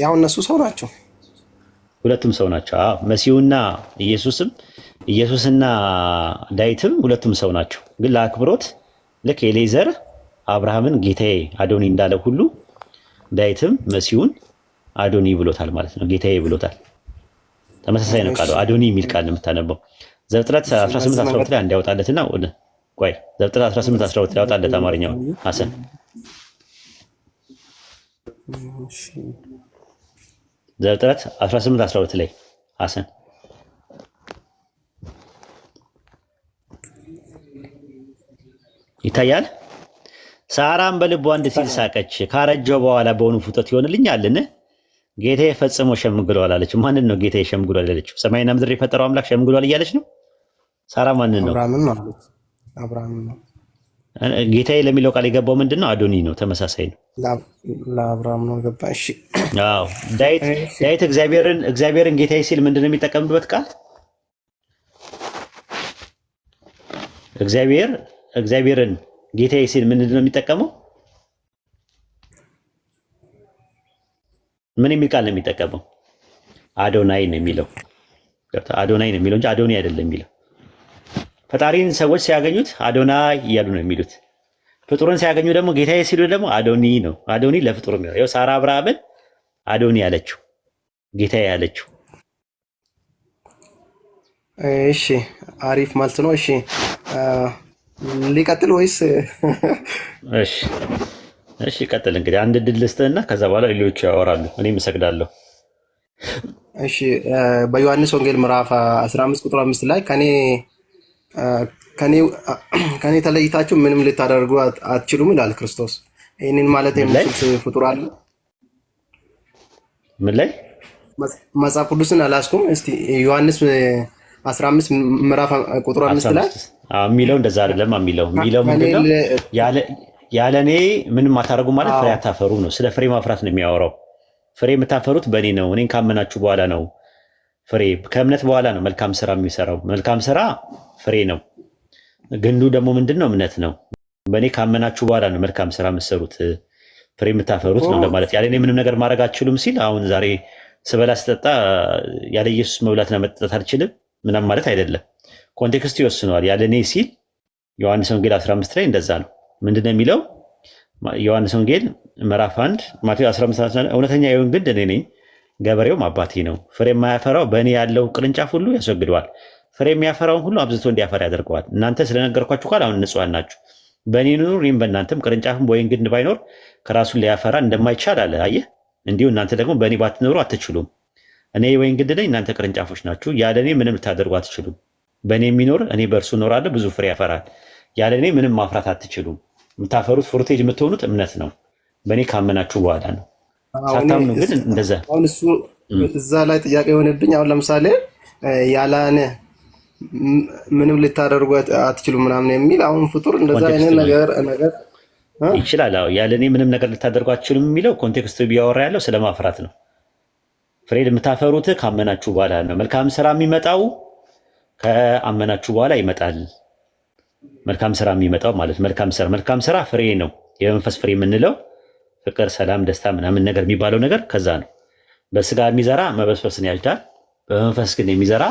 [SPEAKER 6] ያው እነሱ ሰው ናቸው፣
[SPEAKER 1] ሁለቱም ሰው ናቸው። አዎ መሲሁና ኢየሱስና ዳዊትም ሁለቱም ሰው ናቸው። ግን ለአክብሮት ልክ ኤሌዘር አብርሃምን ጌታዬ አዶኒ እንዳለ ሁሉ ዳዊትም መሲሁን አዶኒ ብሎታል ማለት ነው። ጌታዬ ብሎታል። ተመሳሳይ ነው ቃሉ። አዶኒ የሚል ቃል ነው የምታነበው። ዘፍጥረት 18:12 ላይ እንዲያወጣለትና ቆይ ዘፍጥረት 18:12 ላይ ያወጣለት አማርኛው ሐሰን ዘፍጥረት 18:12 ላይ ሐሰን ይታያል። ሳራም በልቧ እንዲህ ሲል ሳቀች፣ ካረጀው በኋላ በውኑ ፍቶት ይሆንልኛልን? ጌታዬ ፈጽሞ ሸምግሏል አለች። ማንን ነው ጌታዬ ሸምግሏል ያለችው? ሰማይና ምድር የፈጠረው አምላክ ሸምግሏል እያለች ነው። ሳራ ማንን ነው?
[SPEAKER 6] አብርሃም ነው።
[SPEAKER 1] ጌታዬ ለሚለው ቃል የገባው ምንድን ነው? አዶኒ ነው። ተመሳሳይ ነው።
[SPEAKER 6] ለአብርሃም ነው ገባ። እሺ
[SPEAKER 1] አዎ ዳዊት እግዚአብሔርን ጌታዬ ሲል ምንድን ነው የሚጠቀምበት ቃል? እግዚአብሔርን ጌታዬ ሲል ምንድን ነው የሚጠቀመው? ምን የሚል ቃል ነው የሚጠቀመው? አዶናይ ነው የሚለው። አዶናይ ነው የሚለው እንጂ አዶኒ አይደለም የሚለው። ፈጣሪን ሰዎች ሲያገኙት አዶናይ እያሉ ነው የሚሉት። ፍጡርን ሲያገኙ ደግሞ ጌታዬ ሲሉ ደግሞ አዶኒ ነው። አዶኒ ለፍጡር ነው። ያው ሳራ አብርሃምን አዶኒ ያለችው ጌታዬ ያለችው።
[SPEAKER 6] እሺ አሪፍ ማለት ነው። እሺ ሊቀጥል ወይስ?
[SPEAKER 1] እሺ ቀጥል። እንግዲህ አንድ ድል ልስጥህና ከዛ በኋላ ሌሎቹ ያወራሉ። እኔም እሰግዳለሁ።
[SPEAKER 6] እሺ በዮሐንስ ወንጌል ምዕራፍ 15 ቁጥር 5 ላይ ከኔ ተለይታችሁ ምንም ልታደርጉ አትችሉም ይላል ክርስቶስ። ይህንን ማለት የሚችል ፍጡር አለ?
[SPEAKER 1] ምን ላይ
[SPEAKER 6] መጽሐፍ ቅዱስን አላስኩም። እስቲ ዮሐንስ 15 ምዕራፍ ቁጥር 5 ላይ
[SPEAKER 1] የሚለው እንደዛ አይደለም። የሚለው ምንድነው? ያለ እኔ ምንም አታደርጉ ማለት ፍሬ አታፈሩ ነው። ስለ ፍሬ ማፍራት ነው የሚያወራው። ፍሬ የምታፈሩት በእኔ ነው። እኔን ካመናችሁ በኋላ ነው። ፍሬ ከእምነት በኋላ ነው መልካም ስራ የሚሰራው። መልካም ስራ ፍሬ ነው። ግንዱ ደግሞ ምንድን ነው? እምነት ነው። በእኔ ካመናችሁ በኋላ ነው መልካም ስራ የምትሰሩት፣ ፍሬ የምታፈሩት ነው ለማለት። ያለ እኔ ምንም ነገር ማድረግ አትችሉም ሲል አሁን ዛሬ ስበላ ስጠጣ ያለ ኢየሱስ መብላትና መጠጣት አልችልም ምናምን ማለት አይደለም። ኮንቴክስቱ ይወስነዋል። ያለ እኔ ሲል ዮሐንስ ወንጌል 15 ላይ እንደዛ ነው። ምንድነው የሚለው? ዮሐንስ ወንጌል ምዕራፍ 1 ማቴዎስ 15 እውነተኛ የወይን ግንድ እኔ ነኝ፣ ገበሬውም አባቴ ነው። ፍሬ የማያፈራው በእኔ ያለው ቅርንጫፍ ሁሉ ያስወግደዋል፣ ፍሬ የሚያፈራውን ሁሉ አብዝቶ እንዲያፈራ ያደርገዋል። እናንተ ስለነገርኳችሁ ቃል አሁን ንጹሐን ናችሁ። በእኔ ኑሩ እኔም በእናንተም ቅርንጫፍም በወይን ግንድ ባይኖር ከራሱን ሊያፈራ እንደማይቻል አለ። አየህ፣ እንዲሁ እናንተ ደግሞ በእኔ ባትኖሩ አትችሉም። እኔ የወይን ግንድ ነኝ፣ እናንተ ቅርንጫፎች ናችሁ። ያለ እኔ ምንም ልታደርጉ አትችሉም። በእኔ የሚኖር እኔ በእርሱ እኖራለሁ፣ ብዙ ፍሬ ያፈራል። ያለ እኔ ምንም ማፍራት አትችሉም። የምታፈሩት ፍሩቴጅ የምትሆኑት እምነት ነው፣ በእኔ ካመናችሁ በኋላ ነው። ሳታምኑ ግን እንደዛ።
[SPEAKER 6] አሁን እሱ እዛ ላይ ጥያቄ የሆነብኝ አሁን ለምሳሌ ያለ እኔ ምንም ልታደርጉ አትችሉም ምናምን የሚል አሁን ፍጡር እንደዛ አይነት ነገር
[SPEAKER 1] ይችላል። አዎ ያለ እኔ ምንም ነገር ልታደርጉ አትችሉም የሚለው ኮንቴክስቱ ቢያወራ ያለው ስለማፍራት ነው። ፍሬ የምታፈሩት ካመናችሁ በኋላ ነው። መልካም ስራ የሚመጣው ከአመናችሁ በኋላ ይመጣል። መልካም ስራ የሚመጣው ማለት መልካም ስራ ፍሬ ነው። የመንፈስ ፍሬ የምንለው ፍቅር፣ ሰላም፣ ደስታ ምናምን ነገር የሚባለው ነገር ከዛ ነው። በስጋ የሚዘራ መበስበስን ያጭዳል፣ በመንፈስ ግን የሚዘራ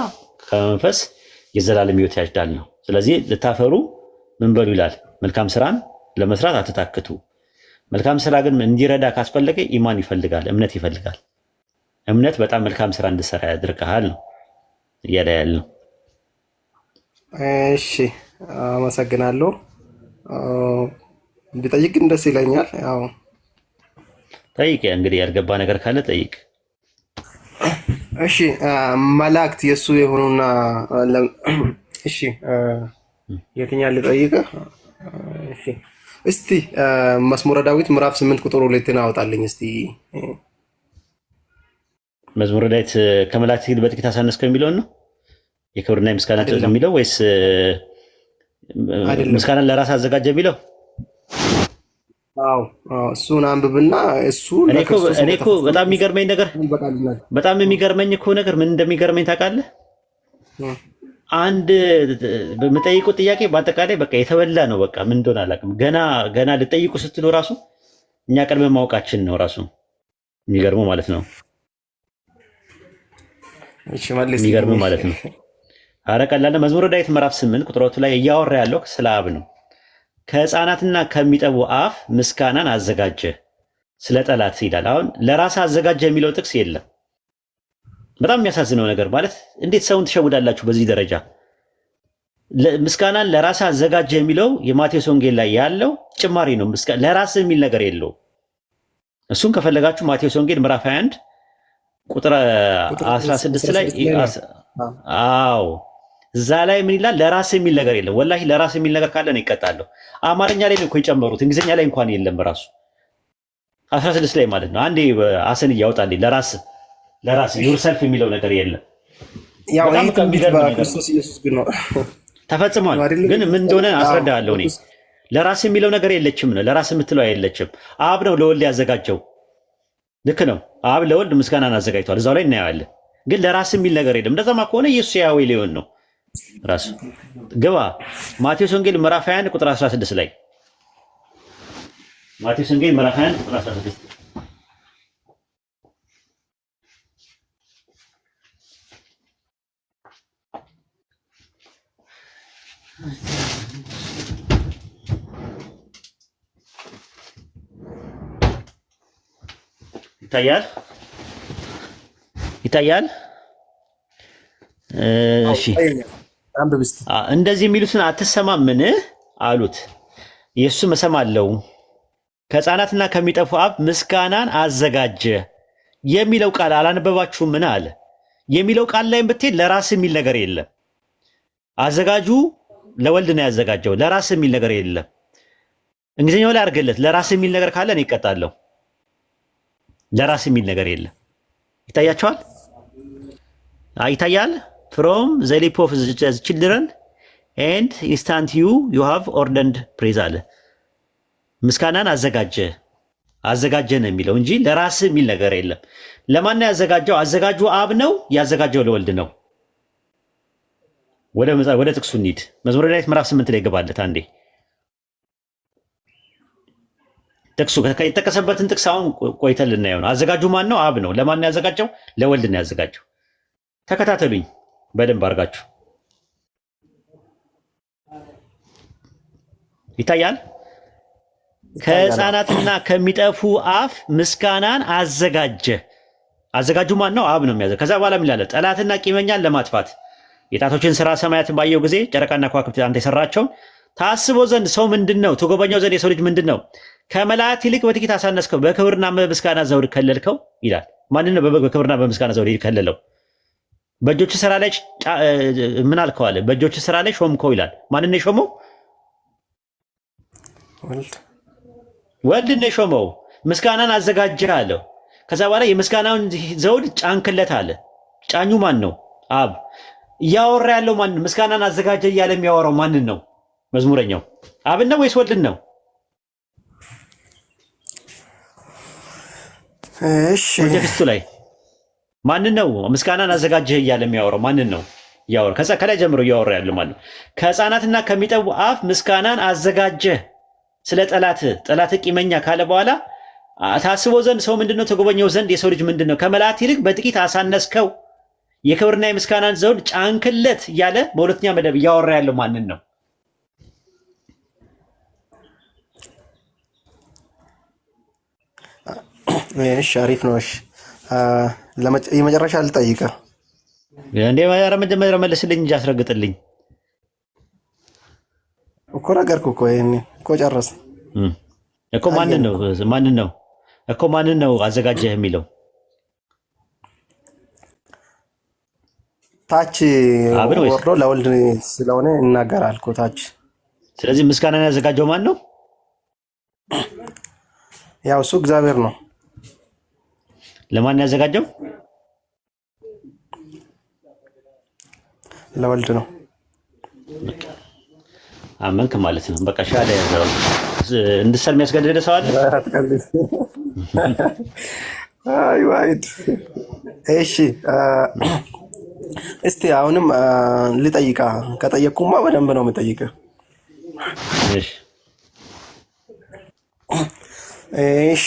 [SPEAKER 1] ከመንፈስ የዘላለም ሕይወት ያጭዳል ነው። ስለዚህ ልታፈሩ ምን በሉ ይላል? መልካም ስራን ለመስራት አትታክቱ። መልካም ስራ ግን እንዲረዳ ካስፈለገ ኢማን ይፈልጋል፣ እምነት ይፈልጋል። እምነት በጣም መልካም ስራ እንድሰራ ያደርግሃል ነው እያለ ያለው።
[SPEAKER 6] እሺ አመሰግናለሁ። ቢጠይቅ ግን ደስ ይለኛል። ያው
[SPEAKER 1] ጠይቅ፣ እንግዲህ ያልገባ ነገር ካለ ጠይቅ።
[SPEAKER 6] እሺ መላእክት የእሱ የሆኑና እሺ የትኛው ልጠይቅህ? እሺ እስቲ መዝሙረ ዳዊት ምዕራፍ 8 ቁጥር 2 አውጣልኝ እስቲ።
[SPEAKER 1] መዝሙረ ዳዊት ከመላእክት ይልቅ በጥቂት አሳነስከው የሚለውን ነው የክብርና የምስጋና ጥቅም የሚለው ወይስ ምስጋናን ለራስ አዘጋጀ የሚለው?
[SPEAKER 6] አዎ እሱን አንብብና እሱ
[SPEAKER 1] እኔ እኮ በጣም የሚገርመኝ ነገር ምን እንደሚገርመኝ ታውቃለህ? አንድ በምጠይቁት ጥያቄ በአጠቃላይ በቃ የተበላ ነው። በቃ ምን እንደሆነ አላውቅም። ገና ልጠይቁ ስትሉ ራሱ እኛ ቀድመን ማወቃችን ነው ራሱ የሚገርመው ማለት ነው። የሚገርመው ማለት ነው። ኧረ ቀላል ነው። መዝሙረ ዳዊት ምዕራፍ 8 ቁጥር 2 ላይ እያወራ ያለው ስለ አብ ነው። ከሕፃናትና ከሚጠቡ አፍ ምስጋናን አዘጋጀ ስለ ጠላት ይላል። አሁን ለራስ አዘጋጀ የሚለው ጥቅስ የለም። በጣም የሚያሳዝነው ነገር ማለት እንዴት ሰውን ትሸውዳላችሁ በዚህ ደረጃ? ምስጋናን ለራስ አዘጋጀ የሚለው የማቴዎስ ወንጌል ላይ ያለው ጭማሪ ነው። ለራስ የሚል ነገር የለው። እሱን ከፈለጋችሁ ማቴዎስ ወንጌል ምዕራፍ 21 ቁጥር 16 ላይ አዎ እዛ ላይ ምን ይላል? ለራስ የሚል ነገር የለም። ወላሂ ለራስ የሚል ነገር ካለ ነው ይቀጣለሁ። አማርኛ ላይ ነው እኮ የጨመሩት፣ እንግሊዝኛ ላይ እንኳን የለም። በራሱ 16 ላይ ማለት ነው። አንዴ አሰን እያወጣልኝ ለራስ ዩርሰልፍ የሚለው ነገር የለም።
[SPEAKER 6] ያው በክርስቶስ ኢየሱስ ግን ነው
[SPEAKER 1] ተፈጽሟል። ግን ምን እንደሆነ አስረዳለሁ እኔ። ለራስ የሚለው ነገር የለችም ነው። ለራስ የምትለው አይለችም። አብ ነው ለወልድ ያዘጋጀው። ልክ ነው። አብ ለወልድ ምስጋናን አዘጋጅቷል። እዛው ላይ እናየዋለን። ግን ለራስ የሚል ነገር የለም። እንደዛማ ከሆነ ኢየሱስ ያዌ ሊሆን ነው ራሱ። ግባ ማቴዎስ ወንጌል ምዕራፍ 21 ቁጥር 16 ላይ ማቴዎስ ወንጌል ምዕራፍ 21 ቁጥር 16 ይታያል። እሺ እንደዚህ የሚሉትን አትሰማምን አሉት። ኢየሱስም እሰማለሁ፣ ከሕፃናትና ከሚጠፉ አፍ ምስጋናን አዘጋጀ የሚለው ቃል አላነበባችሁምን አለ። የሚለው ቃል ላይ ብትሄድ ለራስ የሚል ነገር የለም። አዘጋጁ ለወልድ ነው ያዘጋጀው። ለራስ የሚል ነገር የለም። እንግሊዝኛው ላይ አድርገለት ለራስ የሚል ነገር ካለ እኔ እቀጣለሁ። ለራስ የሚል ነገር የለም። ይታያቸዋል። ይታያል። from the lip of the children and instant you have ordained praise አለ። ምስጋናን አዘጋጀ ነው የሚለው እንጂ ለራስ የሚል ነገር የለም። ለማን ያዘጋጀው? አዘጋጁ አብ ነው። ያዘጋጀው ለወልድ ነው። ወደ ጥቅሱ እንሂድ። መዝሙረ ዳዊት ምዕራፍ 8 ላይ ገባለት አንዴ። ጥቅሱ የተጠቀሰበትን ጥቅስ አሁን ቆይተን ልናየው ነው። አዘጋጁ ማን ነው? አብ ነው። ለማን ያዘጋጀው? ለወልድ ነው ያዘጋጀው። ተከታተሉኝ በደንብ አድርጋችሁ። ይታያል። ከሕፃናትና ከሚጠፉ አፍ ምስጋናን አዘጋጀ። አዘጋጁ ማን ነው? አብ ነው የሚያዘ። ከዛ በኋላ ምን ይላል? ጠላትና ቂመኛን ለማጥፋት የጣቶችን ስራ ሰማያትን ባየው ጊዜ ጨረቃና ከዋክብት አንተ የሰራቸውን ታስቦ ዘንድ ሰው ምንድነው? ተጎበኛው ዘንድ የሰው ልጅ ምንድነው? ከመላእክት ይልቅ በጥቂት አሳነስከው፣ በክብርና በምስጋና ዘውድ ከለልከው ይላል። ማንን ነው በክብርና በምስጋና ዘውድ ከለለው? በእጆች ስራ ላይ ምን አልከው አለ? በእጆች ስራ ላይ ሾምከው ይላል። ማንን ነው የሾመው? ወልድ ነው የሾመው። ምስጋናን አዘጋጀህ አለው። ከዛ በኋላ የምስጋናውን ዘውድ ጫንክለት አለ። ጫኙ ማን ነው? አብ። እያወራ ያለው ማን ነው? ምስጋናን አዘጋጀ እያለ የሚያወራው ማንን ነው? መዝሙረኛው አብን ነው ወይስ ወልድን ነው?
[SPEAKER 6] እሺ
[SPEAKER 1] ቴክስቱ ላይ ማንን ነው ምስጋናን አዘጋጀህ እያለ የሚያወራው ማንን ነው? ያወራ ከዛ ከላይ ጀምሮ እያወራ ያለው ማለት ነው። ከሕፃናትና ከሚጠቡ አፍ ምስጋናን አዘጋጀህ ስለ ጠላት ቂመኛ ካለ በኋላ ታስቦ ዘንድ ሰው ምንድነው? ተጎበኘው ዘንድ የሰው ልጅ ምንድነው? ከመላእክት ይልቅ በጥቂት አሳነስከው፣ የክብርና የምስጋናን ዘውድ ጫንክለት እያለ በሁለተኛ መደብ እያወራ ያለው ማንን ነው?
[SPEAKER 6] እሺ አሪፍ ነው። እሺ የመጨረሻ ልጠይቅህ
[SPEAKER 1] እንዴ? መጀመሪያ መልስልኝ እንጂ አስረግጥልኝ
[SPEAKER 6] እኮ ነገርኩህ እኮ ይሄን እኮ ጨረስን
[SPEAKER 1] እኮ። ማንን ነው አዘጋጀህ የሚለው?
[SPEAKER 6] ታች ወርዶ ለወልድ ስለሆነ እናገራል እኮ ታች።
[SPEAKER 1] ስለዚህ ምስጋናን ያዘጋጀው ማን ነው?
[SPEAKER 6] ያው እሱ እግዚአብሔር ነው።
[SPEAKER 1] ለማን ያዘጋጀው?
[SPEAKER 6] ለወልድ ነው።
[SPEAKER 1] አመንክ ማለት ነው። በቃ ሻለ ያዘው እንድሰል የሚያስገድድ ሰው አለ?
[SPEAKER 6] አይ ዋይድ። እሺ እስቲ አሁንም ልጠይቃ። ከጠየቅኩማ በደንብ ነው የምጠይቅህ።
[SPEAKER 1] እሺ
[SPEAKER 6] እሺ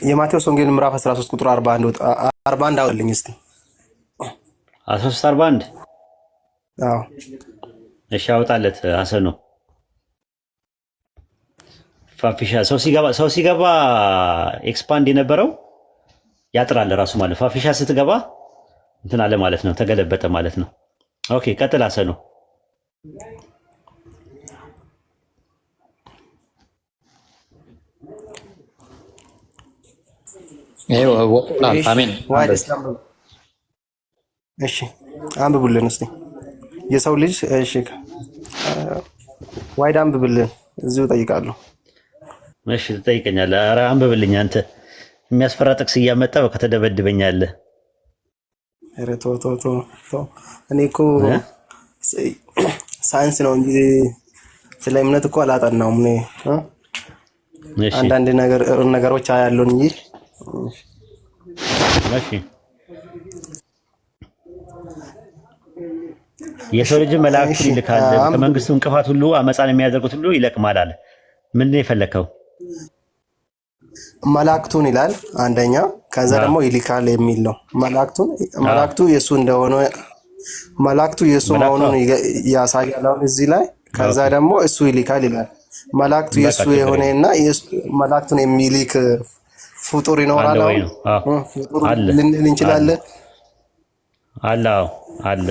[SPEAKER 6] የማቴዎስ ወንጌል ምዕራፍ 13 ቁጥር 41 አውልኝ እስቲ
[SPEAKER 1] 13:41
[SPEAKER 6] አዎ
[SPEAKER 1] እሺ አውጣለት አሰኑ ፋፊሻ ሰው ሲገባ ኤክስፓንድ የነበረው ያጥራል ራሱ ማለት ፋፊሻ ስትገባ እንትን አለ ማለት ነው፣ ተገለበጠ ማለት ነው። ኦኬ ቀጥል አሰኑ።
[SPEAKER 8] አሜን።
[SPEAKER 6] እሺ አንብቡልን እስቲ የሰው ልጅ። እሺ ዋይድ አንብብልን፣ እዚሁ እጠይቃለሁ።
[SPEAKER 1] እሺ ትጠይቀኛለህ? ኧረ አንብብልኝ አንተ። የሚያስፈራ ጥቅስ እያመጣ ከተደበድበኛለህ።
[SPEAKER 6] ኧረ ተው። እኔ እኮ ሳይንስ ነው እንጂ ስለ እምነት እኮ አላጠናውም። እኔ አንዳንድ ነገሮች አያለሁ እንጂ።
[SPEAKER 1] እሺ የሰው ልጅ መላእክቱን ይልካል፣ ከመንግስቱ እንቅፋት ሁሉ አመፃን የሚያደርጉት ሁሉ ይለቅማል አለ። ምንድን ነው የፈለከው?
[SPEAKER 6] መላእክቱን ይላል አንደኛ፣ ከዛ ደግሞ ይልካል የሚል ነው። መላእክቱ የሱ እንደሆነ መላእክቱ የሱ መሆኑን ያሳያል እዚህ ላይ። ከዛ ደግሞ እሱ ይልካል ይላል። መላእክቱ የሱ የሆነና መላእክቱን የሚልክ ፍጡር ይኖራል ፍጡር ልንል እንችላለን።
[SPEAKER 1] አለ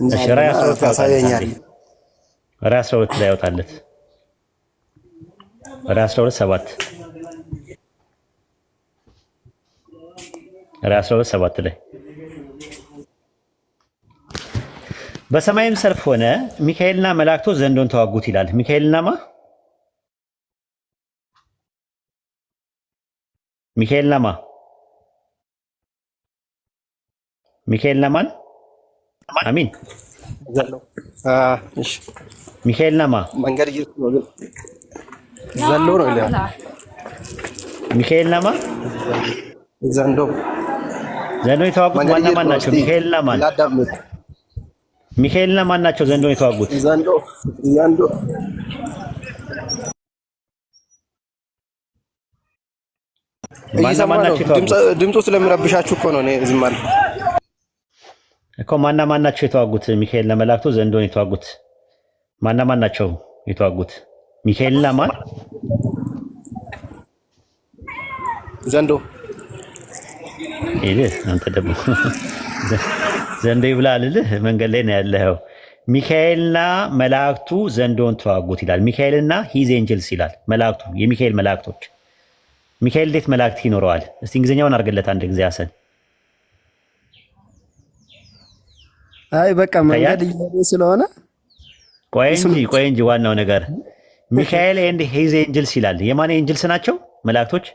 [SPEAKER 1] እሺ ራዕይ 12 ያሳየኛል። ራዕይ 12 ላይ ያወጣለት። ራዕይ 12:7 ራዕይ 12:7 ላይ በሰማይም ሰልፍ ሆነ፣ ሚካኤልና መላእክቶች ዘንዶን ተዋጉት ይላል። ሚካኤልና ማን? ሚካኤልና ማን? አሚን
[SPEAKER 6] እሺ
[SPEAKER 1] ሚካኤልና ማን?
[SPEAKER 6] መንገድ ዘሎ ነው ይላል።
[SPEAKER 1] ሚካኤልና ማን?
[SPEAKER 6] ዘንዶ
[SPEAKER 1] የተዋጉት ማን ናቸው? ሚካኤልና ማን ናቸው? ዘንዶን የተዋጉት
[SPEAKER 6] ዘንዶ ድምፁ ስለሚረብሻችሁ እኮ ነው። እኔ ዝም አልኩ
[SPEAKER 1] እኮ። ማን ናቸው የተዋጉት? ሚካኤልና መላእክቱ ዘንዶን የተዋጉት ማን ናቸው የተዋጉት? ሚካኤልና ማን?
[SPEAKER 6] ዘንዶ
[SPEAKER 1] ይልህ አንተ ደግሞ ዘንዶ ይብላልልህ መንገድ ላይ ነው ያለው። ሚካኤልና መላእክቱ ዘንዶን ተዋጉት ይላል። ሚካኤልና ሂዝ ኤንጅልስ ይላል። መላእክቱ የሚካኤል መላእክቶች። ሚካኤል እንዴት መላእክት ይኖረዋል? እስቲ እንግሊዝኛውን አድርግለት አንድ ጊዜ አሰን።
[SPEAKER 2] አይ በቃ መንገድ እየሄደ ስለሆነ
[SPEAKER 1] ቆይ እንጂ ዋናው ነገር ሚካኤል ኤንድ ሂዝ ኤንጅልስ ይላል። የማን ኤንጅልስ ናቸው መላእክቶች?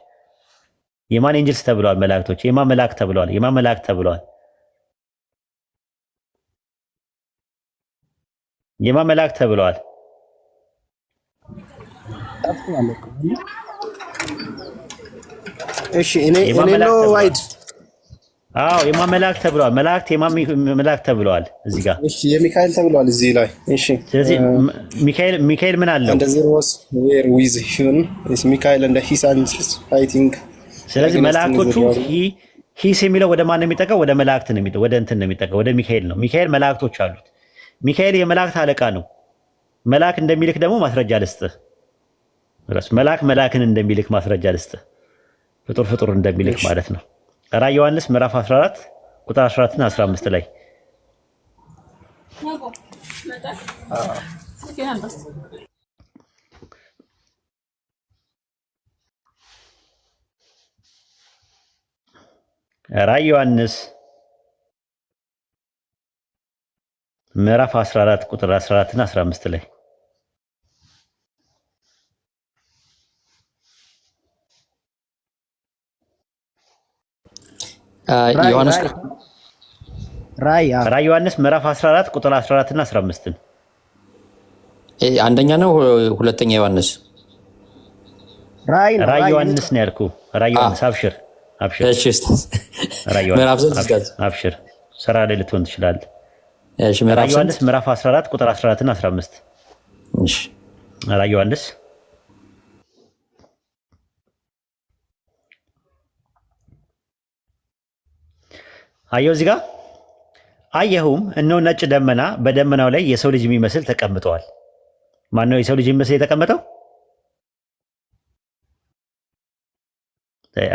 [SPEAKER 1] የማን ኤንጅልስ ተብለዋል መላእክቶች? የማን መላእክት ተብለዋል? የማን መላእክት ተብለዋል? የማን መላእክት ተብለዋል?
[SPEAKER 6] እሺ እኔ ነው ዋይድ
[SPEAKER 1] አዎ የማን መላእክት ተብለዋል? መላእክት የማን መላእክት ተብለዋል? እዚህ ጋር
[SPEAKER 6] እሺ የሚካኤል ተብለዋል እዚህ ላይ። እሺ
[SPEAKER 1] ስለዚህ ሚካኤል ምን አለው?
[SPEAKER 6] እንደዚህ was where with him is ሚካኤል and his angels fighting።
[SPEAKER 1] ስለዚህ መላእክቶቹ ሂስ የሚለው ወደ ማን ነው የሚጠቀው? ወደ መላእክት ነው የሚጠቀው። ወደ እንትን ነው የሚጠቀው፣ ወደ ሚካኤል ነው። ሚካኤል መላእክቶች አሉት። ሚካኤል የመላእክት አለቃ ነው። መልአክ እንደሚልክ ደግሞ ማስረጃ ልስጥህ። መልአክን እንደሚልክ ማስረጃ ልስጥህ። ፍጡር እንደሚልክ ማለት ነው። ራዕየ ዮሐንስ ምዕራፍ 14 ቁጥር 14 እና 15 ላይ ራዕየ ዮሐንስ ምዕራፍ 14 ቁጥር 14 እና 15 ላይ ራዕየ ዮሐንስ ምዕራፍ 14 ቁጥር 14 እና 15
[SPEAKER 8] አንደኛ ነው ሁለተኛ ዮሐንስ
[SPEAKER 1] ራዕየ ዮሐንስ ነው ያልኩህ። ራዕየ ዮሐንስ አብሽር።
[SPEAKER 8] እሺ
[SPEAKER 1] ራዕየ ዮሐንስ አብሽር፣ ስራ ላይ ልትሆን ትችላለህ። እሺ ራዕየ ዮሐንስ ምዕራፍ 14 ቁጥር 14 እና 15 እሺ ራዕየ ዮሐንስ አየሁ እዚህ ጋር አየሁም፣ እነሆ ነጭ ደመና፣ በደመናው ላይ የሰው ልጅ የሚመስል ተቀምጠዋል። ማን ነው የሰው ልጅ የሚመስል የተቀመጠው?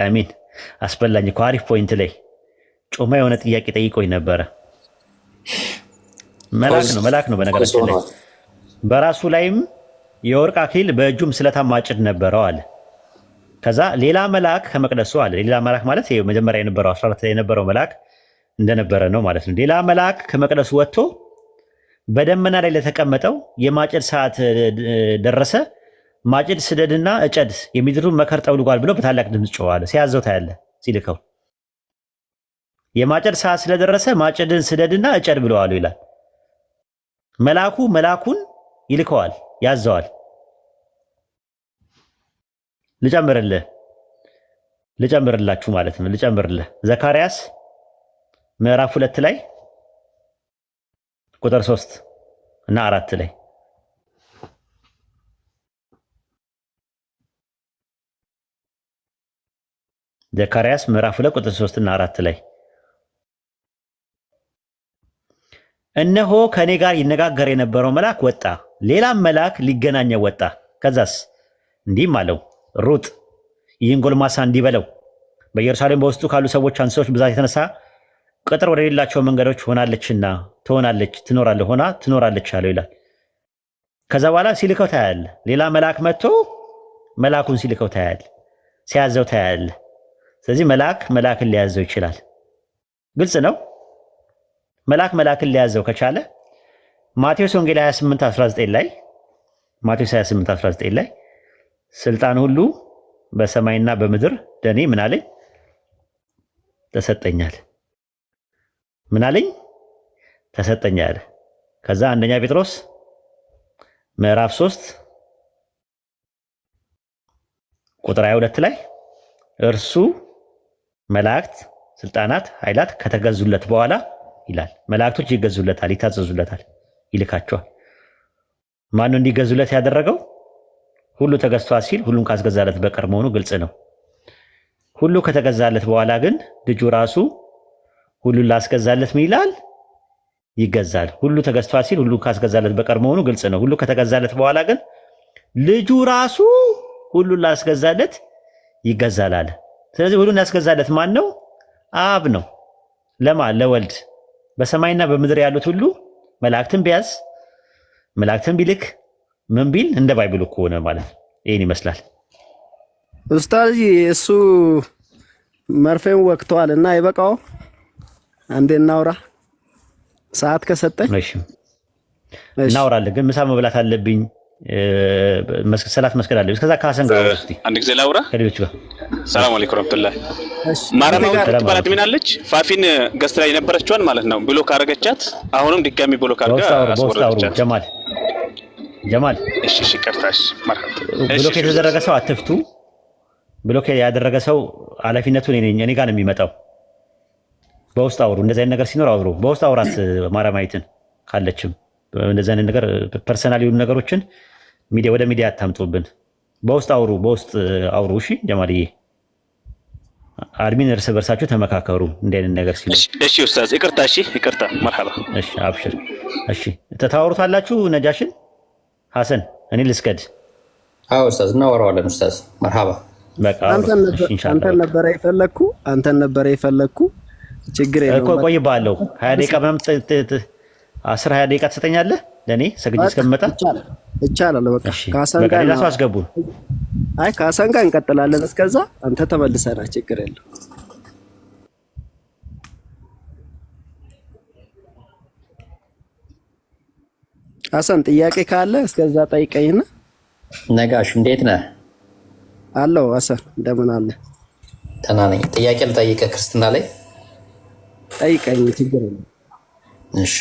[SPEAKER 1] አሚን። አስበላኝ እኮ አሪፍ ፖይንት ላይ ጮማ የሆነ ጥያቄ ጠይቆኝ ነበረ። መልአክ ነው በነገራችን ላይ በራሱ ላይም የወርቅ አክሊል በእጁም ስለታም ማጭድ ነበረው አለ። ከዛ ሌላ መልአክ ከመቅደሱ አለ። ሌላ መልአክ ማለት ይሄ መጀመሪያ የነበረው 14 ላይ የነበረው መልአክ እንደነበረ ነው ማለት ነው። ሌላ መልአክ ከመቅደሱ ወጥቶ በደመና ላይ ለተቀመጠው የማጨድ ሰዓት ደረሰ፣ ማጭድ ስደድና እጨድ፣ የምድሩን መከር ጠውልጓል ብሎ በታላቅ ድምፅ ጮኸ አለ። ሲያዘው ታያለህ ሲልከው የማጨድ ሰዓት ስለደረሰ ማጭድን ስደድና እጨድ ብለዋል ይላል። መልአኩን ይልከዋል፣ ያዘዋል። ልጨምርላችሁ ማለት ነው። ልጨምርልህ ዘካርያስ ምዕራፍ 2 ላይ ቁጥር 3 እና 4 ላይ ዘካርያስ ምዕራፍ 2 ቁጥር 3 እና 4 ላይ እነሆ ከኔ ጋር ይነጋገር የነበረው መልአክ ወጣ፣ ሌላም መልአክ ሊገናኘው ወጣ። ከዛስ እንዲህም አለው፣ ሩጥ፣ ይህን ጎልማሳ እንዲህ በለው፣ በኢየሩሳሌም በውስጡ ካሉ ሰዎች አንሶች ብዛት የተነሳ ቅጥር ወደሌላቸው መንገዶች ሆናለችና ትኖራለች አለው ይላል። ከዛ በኋላ ሲልከው ታያለ። ሌላ መልአክ መጥቶ መልአኩን ሲልከው ታያለ፣ ሲያዘው ታያለ። ስለዚህ መልአክን ሊያዘው ይችላል። ግልጽ ነው። መልአክን ሊያዘው ከቻለ ማቴዎስ ወንጌል 28:19 ላይ ስልጣን ሁሉ በሰማይና በምድር ለኔ ምን አለኝ ተሰጠኛል። ምን አለኝ ተሰጠኛል። ከዛ አንደኛ ጴጥሮስ ምዕራፍ 3 ቁጥር 22 ላይ እርሱ መላእክት፣ ስልጣናት፣ ኃይላት ከተገዙለት በኋላ ይላል። መላእክቶች ይገዙለታል፣ ይታዘዙለታል፣ ይልካቸዋል። ማነው እንዲገዙለት ያደረገው? ሁሉ ተገዝቷል ሲል ሁሉን ካስገዛለት በቀር መሆኑ ግልጽ ነው። ሁሉ ከተገዛለት በኋላ ግን ልጁ ራሱ ሁሉን ላስገዛለት ምን ይላል? ይገዛል። ሁሉ ተገዝቷል ሲል ሁሉ ካስገዛለት በቀር መሆኑ ግልጽ ነው። ሁሉ ከተገዛለት በኋላ ግን ልጁ ራሱ ሁሉን ላስገዛለት ይገዛል አለ። ስለዚህ ሁሉን ያስገዛለት ማን ነው? አብ ነው። ለማን? ለወልድ። በሰማይና በምድር ያሉት ሁሉ መላእክትን ቢያዝ መላእክትን ቢልክ ምን ቢል እንደ ባይብሉ ከሆነ ማለት ይሄን ይመስላል።
[SPEAKER 2] ኡስታዝ እሱ መርፌን ወቅቷልና አይበቃው? አንዴ እናውራ ሰዓት ከሰጠኝ።
[SPEAKER 1] እሺ እናውራለን፣ ግን ምሳ መብላት አለብኝ። ሰላት መስገድ አለብኝ። እስከዛ ከሐሰን ጋር እስቲ
[SPEAKER 3] አንድ ጊዜ ላውራ
[SPEAKER 1] ከሌሎች ጋር።
[SPEAKER 3] ሰላም አለይኩም ወራህመቱላህ። ማራማው ተባላት ምን አለች? ፋፊን ገስት ላይ የነበረችዋን ማለት ነው ብሎክ አረገቻት። አሁንም ድጋሚ ብሎክ አርጋ አስወረደቻት። ጀማል እሺ ቀርታሽ መርሐባ።
[SPEAKER 1] ብሎክ የተደረገ ሰው አትፍቱ። ብሎክ ያደረገ ሰው ኃላፊነቱን እኔ ጋር ነው የሚመጣው። በውስጥ አውሩ። እንደዚህ አይነት ነገር ሲኖር አውሩ። በውስጥ አውራት ማራማይትን ካለችም እንደዚህ አይነት ነገር ፐርሰናል የሆኑ ነገሮችን ወደ ሚዲያ አታምጡብን። በውስጥ አውሩ፣ በውስጥ አውሩ። እሺ ጀማልዬ፣ አድሚን እርስ በርሳችሁ ተመካከሩ እንደ አይነት ነገር ሲኖር።
[SPEAKER 3] እሺ ኡስታዝ ይቅርታ። እሺ ይቅርታ መርሐባ።
[SPEAKER 1] እሺ አብሽር። እሺ ተታወሩታላችሁ። ነጃሽን ሐሰን እኔ ልስገድ።
[SPEAKER 8] አዎ ኡስታዝ እናወራዋለን። ኡስታዝ መርሐባ።
[SPEAKER 1] በቃ
[SPEAKER 2] አንተን ነበር የፈለኩ ችግር የለውም
[SPEAKER 1] እኮ ቆይባለሁ። 20 ደቂቃ ምናምን 10-20 ደቂቃ ትሰጠኛለህ ለኔ ሰግጄ እስከምመጣ?
[SPEAKER 2] ይቻላል። በቃ ከሐሰን ጋር
[SPEAKER 1] ሌላ ሰው አስገቡን።
[SPEAKER 2] አይ ከሐሰን ጋር እንቀጥላለን። እስከዛ አንተ ተመልሰና ችግር የለውም። ሐሰን ጥያቄ ካለ እስከዛ ጠይቀኝና።
[SPEAKER 8] ነጋሽ እንዴት ነህ?
[SPEAKER 2] አለው ሐሰን እንደምን አለ?
[SPEAKER 8] ደህና ነኝ። ጥያቄ ልጠይቅህ ክርስትና ላይ
[SPEAKER 2] ጠይቀኝ፣ ችግር የለም።
[SPEAKER 8] እሺ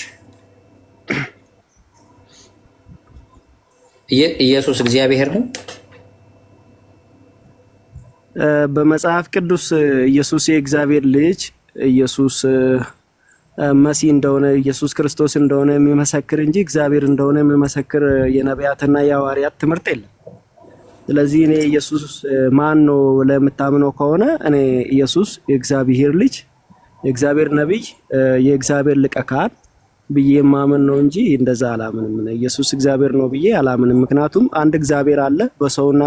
[SPEAKER 8] ኢየሱስ እግዚአብሔር ነው?
[SPEAKER 2] በመጽሐፍ ቅዱስ ኢየሱስ የእግዚአብሔር ልጅ ኢየሱስ መሲህ እንደሆነ ኢየሱስ ክርስቶስ እንደሆነ የሚመሰክር እንጂ እግዚአብሔር እንደሆነ የሚመሰክር የነቢያትና የሐዋርያት ትምህርት የለም። ስለዚህ እኔ ኢየሱስ ማን ነው ለምታምነው ከሆነ እኔ ኢየሱስ የእግዚአብሔር ልጅ፣ የእግዚአብሔር ነቢይ፣ የእግዚአብሔር ሊቀ ካህን ብዬ ማመን ነው እንጂ እንደዛ አላምንም። ኢየሱስ እግዚአብሔር ነው ብዬ አላምንም። ምክንያቱም አንድ እግዚአብሔር አለ፣ በሰውና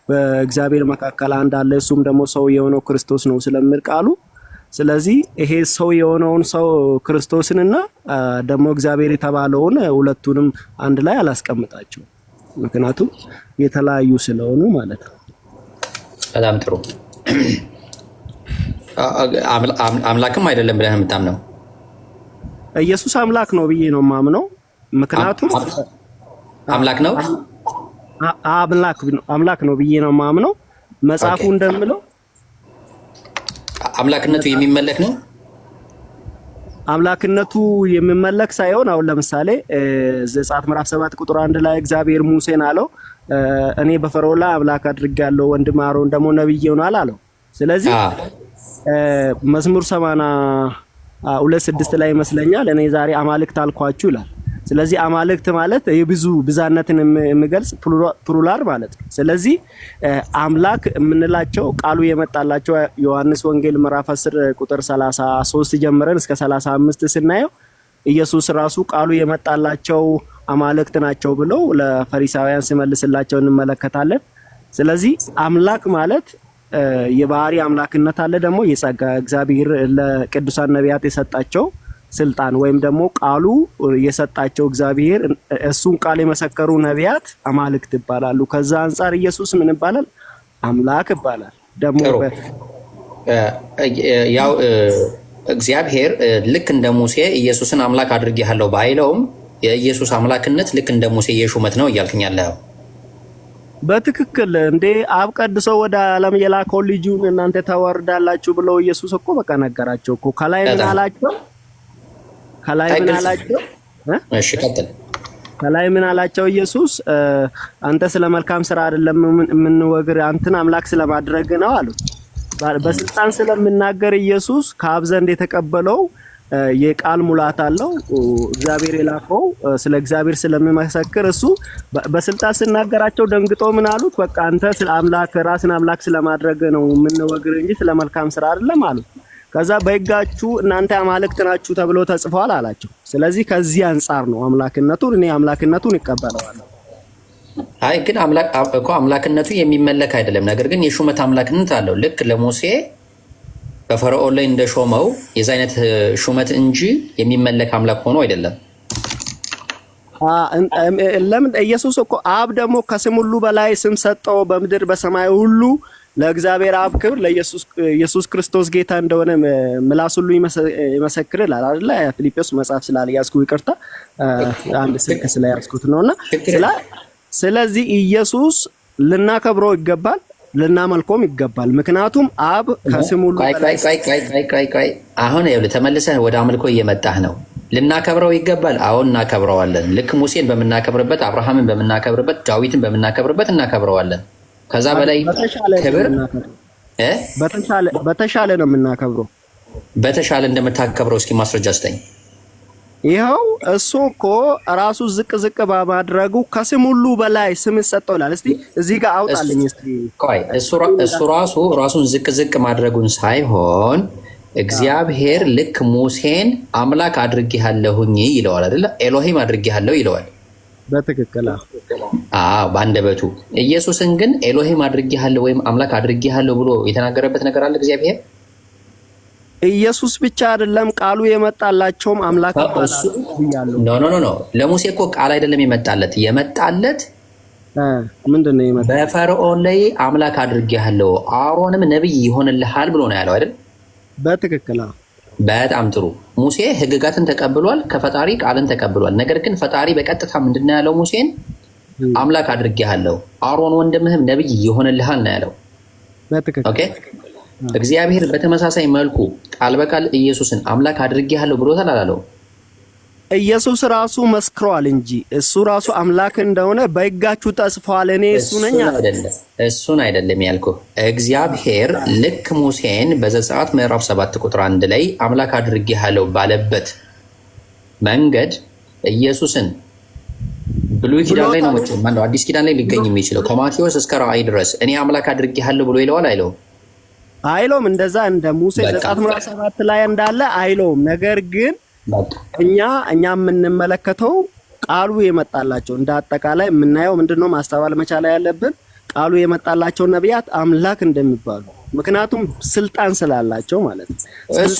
[SPEAKER 2] በእግዚአብሔር መካከል አንድ አለ፣ እሱም ደግሞ ሰው የሆነው ክርስቶስ ነው ስለሚል ቃሉ። ስለዚህ ይሄ ሰው የሆነውን ሰው ክርስቶስንና ደግሞ እግዚአብሔር የተባለውን ሁለቱንም አንድ ላይ አላስቀምጣቸው፣ ምክንያቱም የተለያዩ ስለሆኑ ማለት ነው።
[SPEAKER 8] በጣም ጥሩ። አምላክም አይደለም ብለህ የምታምነው?
[SPEAKER 2] ኢየሱስ አምላክ ነው ብዬ ነው የማምነው። ምክንያቱም
[SPEAKER 8] አምላክ ነው
[SPEAKER 2] አምላክ ነው ብዬ ነው የማምነው። መጽሐፉ እንደምለው
[SPEAKER 8] አምላክነቱ የሚመለክ ነው።
[SPEAKER 2] አምላክነቱ የሚመለክ ሳይሆን አሁን ለምሳሌ ዘጸአት ምዕራፍ 7 ቁጥር 1 ላይ እግዚአብሔር ሙሴን አለው እኔ በፈርዖን ላይ አምላክ አድርጌያለሁ፣ ወንድም አሮን ደግሞ ነብይ ይሆናል አለው። ስለዚህ መዝሙር 82:6 ላይ ይመስለኛል እኔ ዛሬ አማልክት አልኳችሁ ይላል። ስለዚህ አማልክት ማለት የብዙ ብዛነትን የሚገልጽ ፕሉራል ማለት ነው። ስለዚህ አምላክ የምንላቸው ቃሉ የመጣላቸው ዮሐንስ ወንጌል ምዕራፍ 10 ቁጥር 33 ጀምረን እስከ 35 ስናየው ኢየሱስ ራሱ ቃሉ የመጣላቸው አማልክት ናቸው ብለው ለፈሪሳውያን ሲመልስላቸው እንመለከታለን። ስለዚህ አምላክ ማለት የባህሪ አምላክነት አለ፣ ደግሞ የጸጋ እግዚአብሔር ለቅዱሳን ነቢያት የሰጣቸው ስልጣን ወይም ደግሞ ቃሉ የሰጣቸው እግዚአብሔር እሱን ቃል የመሰከሩ ነቢያት አማልክት ይባላሉ። ከዛ አንፃር ኢየሱስ ምን ይባላል? አምላክ ይባላል። ደግሞ
[SPEAKER 8] ያው እግዚአብሔር ልክ እንደ ሙሴ ኢየሱስን አምላክ አድርጌሃለሁ ባይለውም የኢየሱስ አምላክነት ልክ እንደ ሙሴ የሹመት ነው እያልከኝ ያለው?
[SPEAKER 2] በትክክል እንዴ አብ ቀድሶ ወደ ዓለም የላከው ልጁን እናንተ ታወርዳላችሁ ብለው ኢየሱስ እኮ በቃ ነገራቸው እኮ። ከላይ ምን አላቸው?
[SPEAKER 8] እሺ ቀጥል።
[SPEAKER 2] ከላይ ምን አላቸው ኢየሱስ? አንተ ስለ መልካም ስራ አይደለም የምንወግር አንተን አምላክ ስለማድረግ ነው አሉት። በስልጣን ስለምናገር ኢየሱስ ከአብ ዘንድ የተቀበለው የቃል ሙላት አለው። እግዚአብሔር የላከው ስለ እግዚአብሔር ስለሚመሰክር እሱ በስልጣን ስናገራቸው ደንግጦ ምን አሉት? በቃ አንተ ስለ አምላክ ራስን አምላክ ስለማድረግ ነው የምንወግር እንጂ ስለ መልካም ስራ አይደለም አሉት። ከዛ በሕጋችሁ እናንተ አማልክት ናችሁ ተብሎ ተጽፏል አላቸው። ስለዚህ ከዚህ አንፃር ነው አምላክነቱን እኔ አምላክነቱን ይቀበለዋለሁ።
[SPEAKER 8] አይ ግን አምላክነቱ የሚመለክ አይደለም። ነገር ግን የሹመት አምላክነት አለው። ልክ ለሙሴ በፈርዖን ላይ እንደሾመው የዛ አይነት ሹመት እንጂ የሚመለክ አምላክ ሆኖ አይደለም።
[SPEAKER 2] ለምን ኢየሱስ እኮ አብ ደግሞ ከስም ሁሉ በላይ ስም ሰጠው በምድር በሰማይ ሁሉ ለእግዚአብሔር አብ ክብር ለኢየሱስ ክርስቶስ ጌታ እንደሆነ ምላስ ሁሉ ይመሰክራል አይደል? ፊልጵስዩስ መጽሐፍ ስላልያዝኩ ይቅርታ፣ አንድ ስልክ ስለያዝኩት ነውና ስለዚህ ኢየሱስ ልናከብረው ይገባል፣ ልናመልኮም ይገባል። ምክንያቱም አብ ከስም ሁሉ
[SPEAKER 8] ቆይ አሁን ይኸውልህ ተመልሰህ ወደ አምልኮ እየመጣህ ነው። ልናከብረው ይገባል። አሁን እናከብረዋለን። ልክ ሙሴን በምናከብርበት፣ አብርሃምን በምናከብርበት፣ ዳዊትን በምናከብርበት እናከብረዋለን። ከዛ በላይ ክብር
[SPEAKER 2] በተሻለ ነው የምናከብረው።
[SPEAKER 8] በተሻለ እንደምታከብረው እስኪ ማስረጃ ስጠኝ።
[SPEAKER 2] ይኸው እሱ እኮ ራሱ ዝቅ በማድረጉ ከስም ሁሉ በላይ ስም ሰጠው ይላል። እስቲ እዚህ ጋር አውጣልኝ እስቲ።
[SPEAKER 8] ቆይ እሱ ራሱን ዝቅ ማድረጉን ሳይሆን እግዚአብሔር ልክ ሙሴን አምላክ አድርጌሃለሁኝ ይለዋል አይደለ? ኤሎሂም አድርጌሃለሁ ይለዋል።
[SPEAKER 2] በትክክል
[SPEAKER 8] በአንደበቱ። ኢየሱስን ግን ኤሎሂም አድርጌሃለሁ ወይም አምላክ አድርጌሃለሁ ብሎ የተናገረበት ነገር አለ እግዚአብሔር?
[SPEAKER 2] ኢየሱስ ብቻ አይደለም ቃሉ የመጣላቸውም አምላክ
[SPEAKER 8] ይባላል። ኖ ለሙሴ እኮ ቃል አይደለም የመጣለት
[SPEAKER 2] ምንድን ነው የመጣ?
[SPEAKER 8] በፈርዖን ላይ አምላክ አድርጌሃለሁ አሮንም ነብይ ይሆንልሃል ብሎ ነው ያለው አይደል?
[SPEAKER 2] በትክክል
[SPEAKER 8] በጣም ጥሩ። ሙሴ ህግጋትን ተቀብሏል፣ ከፈጣሪ ቃልን ተቀብሏል። ነገር ግን ፈጣሪ በቀጥታ ምንድን ነው ያለው? ሙሴን አምላክ አድርጌሃለሁ አሮን ወንድምህም ነብይ ይሆንልሃል ነው ያለው። ኦኬ። እግዚአብሔር በተመሳሳይ መልኩ ቃል በቃል ኢየሱስን አምላክ አድርጌሃለሁ ብሎታል አላለው?
[SPEAKER 2] ኢየሱስ ራሱ መስክሯል እንጂ እሱ ራሱ አምላክ እንደሆነ በሕጋችሁ ተጽፏል፣ እኔ እሱ ነኝ አይደለም።
[SPEAKER 8] እሱን አይደለም ያልኩህ። እግዚአብሔር ልክ ሙሴን በዘጸአት ምዕራፍ 7 ቁጥር 1 ላይ አምላክ አድርጌሃለሁ ባለበት መንገድ ኢየሱስን ብሉይ ኪዳን ላይ ነው ማለት አዲስ ኪዳን ላይ ሊገኝ የሚችለው ከማቴዎስ እስከ ራእይ ድረስ እኔ አምላክ አድርጌሃለሁ ብሎ ይለዋል አይለውም?
[SPEAKER 2] አይለውም። እንደዛ እንደ ሙሴ ዘጸአት ምዕራፍ 7 ላይ እንዳለ አይለውም። ነገር ግን እኛ የምንመለከተው ቃሉ የመጣላቸው እንደ አጠቃላይ የምናየው ምንድነው ማስተዋል መቻል ያለብን ቃሉ የመጣላቸው ነቢያት አምላክ እንደሚባሉ፣ ምክንያቱም ስልጣን ስላላቸው ማለት ነው።
[SPEAKER 8] እሱ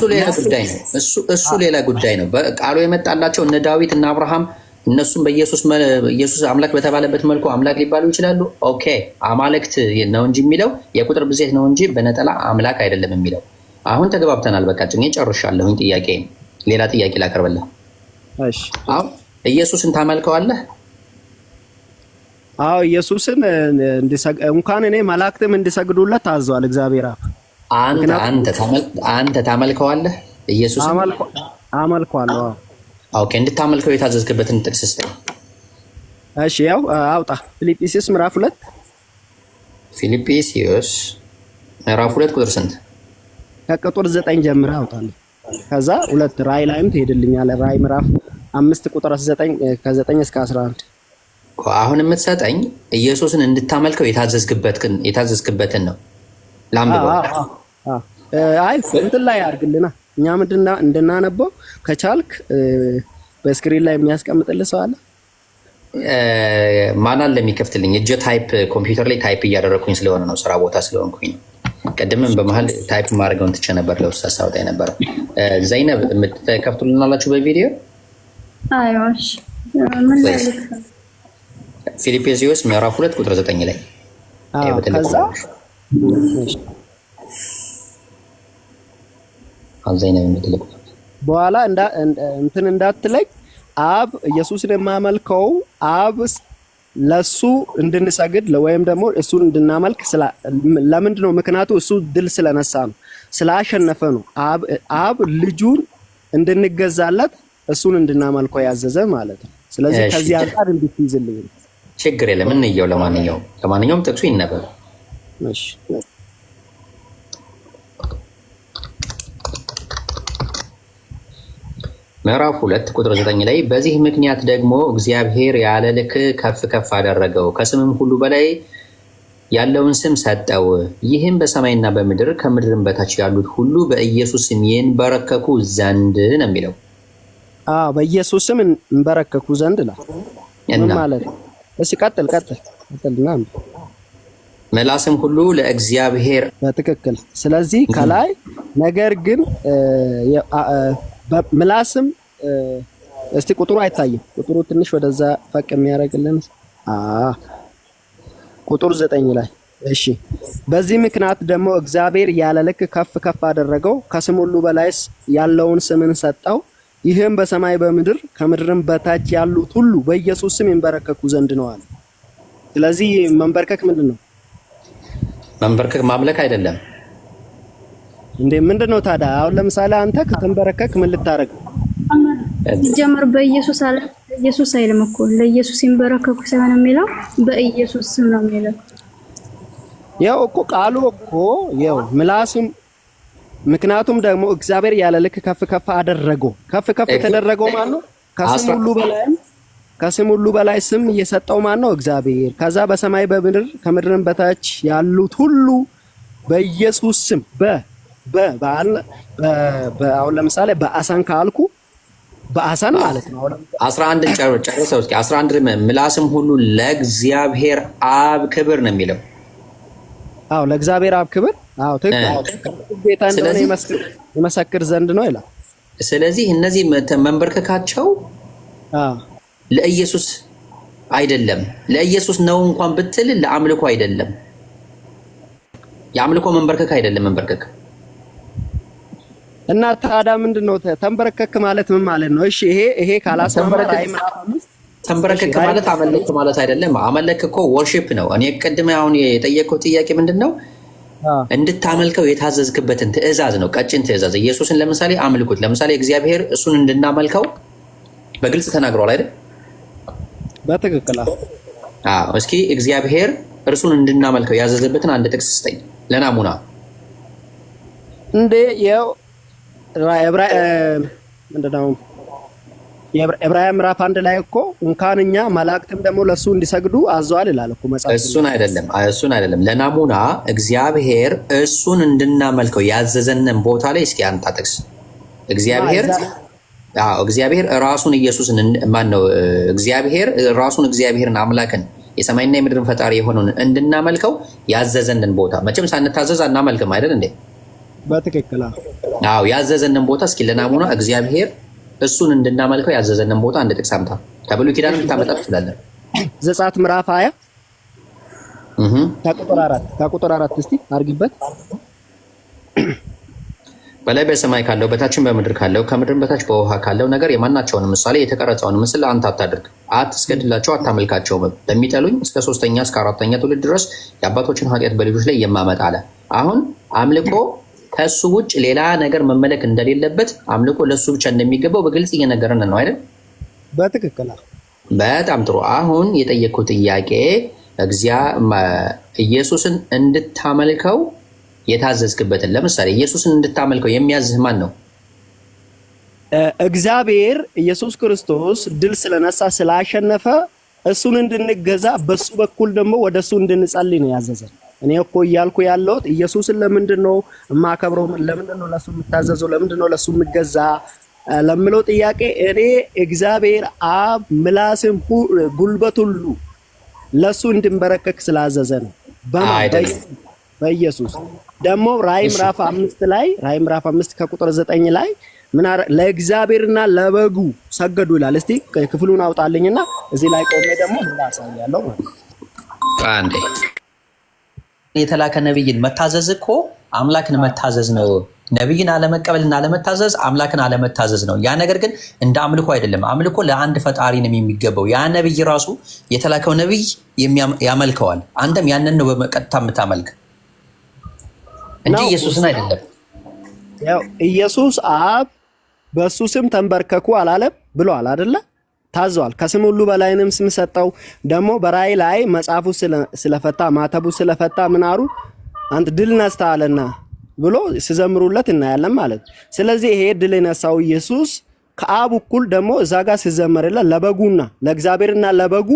[SPEAKER 8] ሌላ ጉዳይ ነው። ቃሉ የመጣላቸው እነ ዳዊት እና አብርሃም እነሱም በኢየሱስ አምላክ በተባለበት መልኩ አምላክ ሊባሉ ይችላሉ። ኦኬ አማልክት ነው እንጂ የሚለው የቁጥር ብዜት ነው እንጂ በነጠላ አምላክ አይደለም የሚለው። አሁን ተግባብተናል። በቃ ጭኔ ጨርሻለሁኝ። ጥያቄ ሌላ ጥያቄ ላቀርብልህ።
[SPEAKER 2] እሺ
[SPEAKER 8] አሁን ኢየሱስን ታመልከዋለህ?
[SPEAKER 2] አዎ ኢየሱስን እንኳን እኔ መላእክትም እንዲሰግዱለት ታዟል እግዚአብሔር አብ። አንተ ታመልከዋለህ? ኢየሱስን አመልከዋለሁ።
[SPEAKER 8] ኦኬ እንድታመልከው የታዘዝክበትን ጥቅስ ስጠኝ።
[SPEAKER 2] እሺ ያው አውጣ። ፊልጵስዩስ ምዕራፍ 2
[SPEAKER 8] ፊልጵስዩስ ምዕራፍ 2 ቁጥር ስንት?
[SPEAKER 2] ከቁጥር 9 ጀምረህ አውጣልኝ። ከዛ 2 ራእይ ላይም ትሄድልኛለህ። ራእይ ምዕራፍ 5 ቁጥር 9 ከ9 እስከ 11።
[SPEAKER 8] አሁን የምትሰጠኝ ኢየሱስን እንድታመልከው የታዘዝክበትን ነው። ላምብበው።
[SPEAKER 2] አይ እንትን ላይ አድርግልና እኛ ምንድና እንድናነበው ከቻልክ በስክሪን ላይ የሚያስቀምጥልህ ሰው አለ?
[SPEAKER 8] ማን አለ የሚከፍትልኝ? እጄ ታይፕ ኮምፒውተር ላይ ታይፕ እያደረኩኝ ስለሆነ ነው፣ ስራ ቦታ ስለሆንኩኝ ነው። ቀድምም በመሀል ታይፕ ማድረገውን ትቼ ነበር፣ ለውስጥ አሳውጣ የነበረው። ዘይነብ የምትከፍቱልናላችሁ በቪዲዮ?
[SPEAKER 4] አይዋሽ ምን ላይ
[SPEAKER 8] ፊልጵስዩስ ምዕራፍ 2 ቁጥር 9 ላይ
[SPEAKER 2] ከዛ
[SPEAKER 8] ዘይነብ የምትልቁ
[SPEAKER 2] በኋላ እንትን እንዳትለይ አብ ኢየሱስን የማመልከው አብ ለሱ እንድንሰግድ ወይም ደግሞ እሱን እንድናመልክ ለምንድን ነው? ምክንያቱ እሱ ድል ስለነሳ ነው፣ ስላሸነፈ ነው። አብ ልጁን እንድንገዛለት እሱን እንድናመልከው ያዘዘ ማለት ነው። ስለዚህ ከዚህ አንፃር እንድትይዝልኝ ነው።
[SPEAKER 8] ችግር የለም እንየው። ለማንኛውም ጥቅሱ ይነበብ።
[SPEAKER 2] እሺ
[SPEAKER 8] ምዕራፍ 2 ቁጥር 9 ላይ በዚህ ምክንያት ደግሞ እግዚአብሔር ያለ ልክ ከፍ ከፍ አደረገው፣ ከስምም ሁሉ በላይ ያለውን ስም ሰጠው። ይህም በሰማይና በምድር ከምድርም በታች ያሉት ሁሉ በኢየሱስ ስም ይንበረከኩ ዘንድ ነው የሚለው።
[SPEAKER 2] በኢየሱስ ስም እንበረከኩ ዘንድ ነው ማለት ነው። እሺ ቀጥል። አጥልና
[SPEAKER 8] ምላስም ሁሉ ለእግዚአብሔር
[SPEAKER 2] በትክክል። ስለዚህ ከላይ ነገር ግን ምላስም እስቲ ቁጥሩ አይታይም። ቁጥሩ ትንሽ ወደዛ ፈቅ የሚያደርግልን ቁጥር 9 ላይ እሺ። በዚህ ምክንያት ደግሞ እግዚአብሔር ያለ ልክ ከፍ ከፍ አደረገው፣ ከስም ሁሉ በላይ ያለውን ስምን ሰጠው። ይህም በሰማይ በምድር ከምድርም በታች ያሉት ሁሉ በኢየሱስ ስም ይንበረከኩ ዘንድ ነው አለ። ስለዚህ መንበርከክ ምንድን ነው?
[SPEAKER 8] መንበርከክ ማምለክ አይደለም
[SPEAKER 2] እንዴ? ምንድን ነው ታዲያ? አሁን ለምሳሌ አንተ ከተንበረከክ ምን ልታረግ?
[SPEAKER 4] ሲጀመር በኢየሱስ አለ። ኢየሱስ አይልም እኮ ለኢየሱስ ይንበረከኩ ሳይሆን የሚለው በኢየሱስ ስም ነው የሚለው።
[SPEAKER 2] ያው እኮ ቃሉ እኮ ያው ምላስም ምክንያቱም ደግሞ እግዚአብሔር ያለ ልክ ከፍ ከፍ አደረገው። ከፍ ከፍ የተደረገው ማን ነው? ከስም ሁሉ በላይ ስም እየሰጠው ማን ነው? እግዚአብሔር። ከዛ በሰማይ በምድር ከምድርም በታች ያሉት ሁሉ በኢየሱስ ስም አሁን ለምሳሌ በአሳን ካልኩ በአሳን ማለት ነው።
[SPEAKER 8] 11 ጨርሰው እስኪ 11 ምላስም ሁሉ ለእግዚአብሔር አብ ክብር ነው የሚለው።
[SPEAKER 2] አዎ ለእግዚአብሔር አብ ክብር። አዎ ትክክል። ጌታ እንደሆነ ይመሰክር ዘንድ ነው ይላል።
[SPEAKER 8] ስለዚህ እነዚህ መንበርከካቸው ለኢየሱስ አይደለም። ለኢየሱስ ነው እንኳን ብትል ለአምልኮ አይደለም። የአምልኮ መንበርከክ አይደለም መንበርከክ።
[SPEAKER 2] እና ታዲያ ምንድነው ተንበረከክ ማለት ምን ማለት ነው? እሺ ይሄ ካላስመረከክ
[SPEAKER 8] ተንበረከክ ማለት አመለክ ማለት አይደለም። አመለክ እኮ ወርሺፕ ነው። እኔ ቅድም አሁን የጠየቀው ጥያቄ ምንድነው? እንድታመልከው የታዘዝክበትን ትእዛዝ ነው። ቀጭን ትእዛዝ። ኢየሱስን ለምሳሌ አምልኩት። ለምሳሌ እግዚአብሔር እሱን እንድናመልከው በግልጽ ተናግሯል አይደል?
[SPEAKER 2] በትክክል።
[SPEAKER 8] አዎ እስኪ እግዚአብሔር እርሱን እንድናመልከው ያዘዘበትን አንድ ጥቅስ ስጠኝ ለናሙና።
[SPEAKER 2] እንዴ ያው ምንድነው የዕብራውያን ምዕራፍ 1 ላይ እኮ እንኳን እኛ መላእክትም ደግሞ ለሱ እንዲሰግዱ አዘዋል ይላል እኮ መጽሐፍ።
[SPEAKER 8] እሱን አይደለም ለናሙና እግዚአብሔር እሱን እንድናመልከው ያዘዘንን ቦታ ላይ እስኪ አንጣ ጥቅስ። እግዚአብሔር ራሱን ኢየሱስን ማን ነው? እግዚአብሔር ራሱን እግዚአብሔርን አምላክን የሰማይና የምድርን ፈጣሪ የሆነውን እንድናመልከው ያዘዘንን ቦታ መቼም ሳንታዘዝ አናመልክም አይደል እንዴ?
[SPEAKER 2] በትክክል።
[SPEAKER 8] አዎ ያዘዘንን ቦታ እስኪ ለናሙና እግዚአብሔር እሱን እንድናመልከው ያዘዘንን ቦታ አንድ ጥቅስ አምጣ። ከብሉይ ኪዳን ልታመጣ ትችላለህ።
[SPEAKER 2] ዘጸአት ምዕራፍ 20 ከቁጥር 4 እስቲ አርግበት።
[SPEAKER 8] በላይ በሰማይ ካለው በታችን በምድር ካለው ከምድርም በታች በውሃ ካለው ነገር የማናቸውን ምሳሌ የተቀረጸውን ምስል አንተ አታድርግ፣ አትስገድላቸው፣ አታመልካቸው። በሚጠሉኝ እስከ 3ኛ እስከ 4ኛ ትውልድ ድረስ የአባቶችን ኃጢአት በልጆች ላይ የማመጣ አለ። አሁን አምልኮ ከሱ ውጭ ሌላ ነገር መመለክ እንደሌለበት፣ አምልኮ ለሱ ብቻ እንደሚገባው በግልጽ እየነገረን ነው አይደል?
[SPEAKER 2] በትክክል።
[SPEAKER 8] በጣም ጥሩ። አሁን የጠየቅኩት ጥያቄ ኢየሱስን እንድታመልከው የታዘዝክበትን፣ ለምሳሌ ኢየሱስን እንድታመልከው የሚያዝህ ማን ነው?
[SPEAKER 2] እግዚአብሔር ኢየሱስ ክርስቶስ ድል ስለነሳ ስላሸነፈ እሱን እንድንገዛ በሱ በኩል ደግሞ ወደሱ እንድንጸልይ ነው ያዘዘን። እኔ እኮ እያልኩ ያለሁት ኢየሱስን ለምንድን ነው የማከብረው? ለምንድን ነው ለሱ የምታዘዘው? ለምንድን ነው ለሱ የምገዛ ለምለው ጥያቄ እኔ እግዚአብሔር አብ ምላስም ጉልበት ሁሉ ለሱ እንድንበረከክ ስላዘዘ ነው። በኢየሱስ ደግሞ ራዕይ ምዕራፍ 5 ከቁጥር 9 ላይ ምን ለእግዚአብሔርና ለበጉ ሰገዱ ይላል። እስቲ ክፍሉን አውጣልኝና እዚህ ላይ ቆሜ ደግሞ ምን አሳያለሁ ማለት ነው።
[SPEAKER 8] አንዴ የተላከ ነብይን መታዘዝ እኮ አምላክን መታዘዝ ነው። ነብይን አለመቀበልና አለመታዘዝ አምላክን አለመታዘዝ ነው። ያ ነገር ግን እንደ አምልኮ አይደለም። አምልኮ ለአንድ ፈጣሪ ነው የሚገባው። ያ ነብይ ራሱ የተላከው ነብይ ያመልከዋል። አንተም ያንን ነው በቀጥታ የምታመልክ እንጂ ኢየሱስን አይደለም።
[SPEAKER 2] ያው ኢየሱስ አብ በሱ ስም ተንበርከኩ አላለም ብሏል አይደለ? ታዟል። ከስም ሁሉ በላይንም ስም ሰጠው። ደግሞ በራእይ ላይ መጽሐፉ ስለፈታ ማተቡ ስለፈታ ምን አሉ? አንተ ድል ነስተሃልና ብሎ ሲዘምሩለት እናያለን ማለት። ስለዚህ ይሄ ድል የነሳው ኢየሱስ ከአብ እኩል ደግሞ እዛ ጋር ሲዘመርለት ለበጉና ለእግዚአብሔርና ለበጉ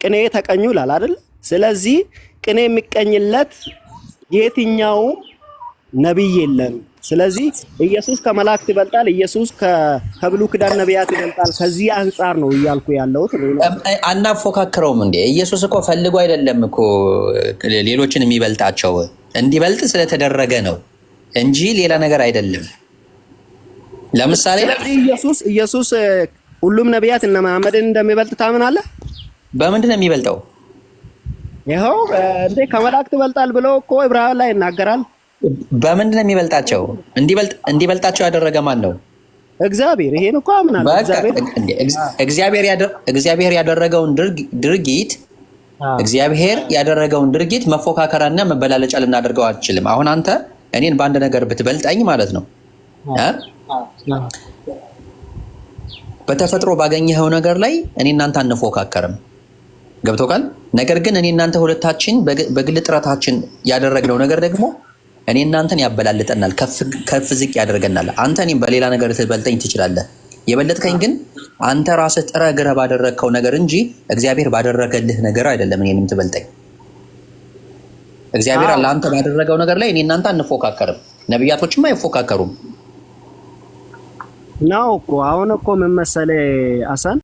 [SPEAKER 2] ቅኔ ተቀኙ ይላል አይደል? ስለዚህ ቅኔ የሚቀኝለት የትኛው ነብይ የለም። ስለዚህ ኢየሱስ ከመላእክት ይበልጣል፣ ኢየሱስ ከብሉይ ኪዳን ነቢያት ይበልጣል። ከዚህ አንጻር ነው እያልኩ ያለሁት።
[SPEAKER 8] አናፎካክረውም እንዴ? ኢየሱስ እኮ ፈልጎ አይደለም እኮ ሌሎችን የሚበልጣቸው፣ እንዲበልጥ ስለተደረገ ነው እንጂ ሌላ ነገር አይደለም። ለምሳሌ
[SPEAKER 2] ኢየሱስ ሁሉም ነቢያት እነ መሐመድን እንደሚበልጥ ታምናለህ?
[SPEAKER 8] በምንድን ነው የሚበልጠው?
[SPEAKER 2] ይኸው እንዴ ከመላእክት ይበልጣል ብሎ እኮ ዕብራውያን ላይ ይናገራል።
[SPEAKER 8] በምንድን ነው የሚበልጣቸው? እንዲበልጣቸው ያደረገ ማን ነው?
[SPEAKER 2] እግዚአብሔር። ይሄን እኮ አምናለሁ።
[SPEAKER 8] እግዚአብሔር ያደረገውን ድርጊት መፎካከራና መበላለጫ ልናደርገው አልችልም። አሁን አንተ እኔን በአንድ ነገር ብትበልጠኝ ማለት ነው በተፈጥሮ ባገኘኸው ነገር ላይ እኔ እናንተ አንፎካከርም። ገብቶካል? ነገር ግን እኔ እናንተ ሁለታችን በግል ጥረታችን ያደረግነው ነገር ደግሞ እኔ እናንተን ያበላልጠናል፣ ከፍ ዝቅ ያደርገናል። አንተ እኔም በሌላ ነገር ልትበልጠኝ ትችላለህ። የበለጥከኝ ግን አንተ ራስህ ጥረህ ግረህ ባደረግከው ነገር እንጂ እግዚአብሔር ባደረገልህ ነገር አይደለም እኔንም ትበልጠኝ። እግዚአብሔር ለአንተ ባደረገው ነገር ላይ እኔ እናንተ አንፎካከርም፣ ነቢያቶችም አይፎካከሩም።
[SPEAKER 2] ነው እኮ አሁን እኮ ምን መሰለህ አሳን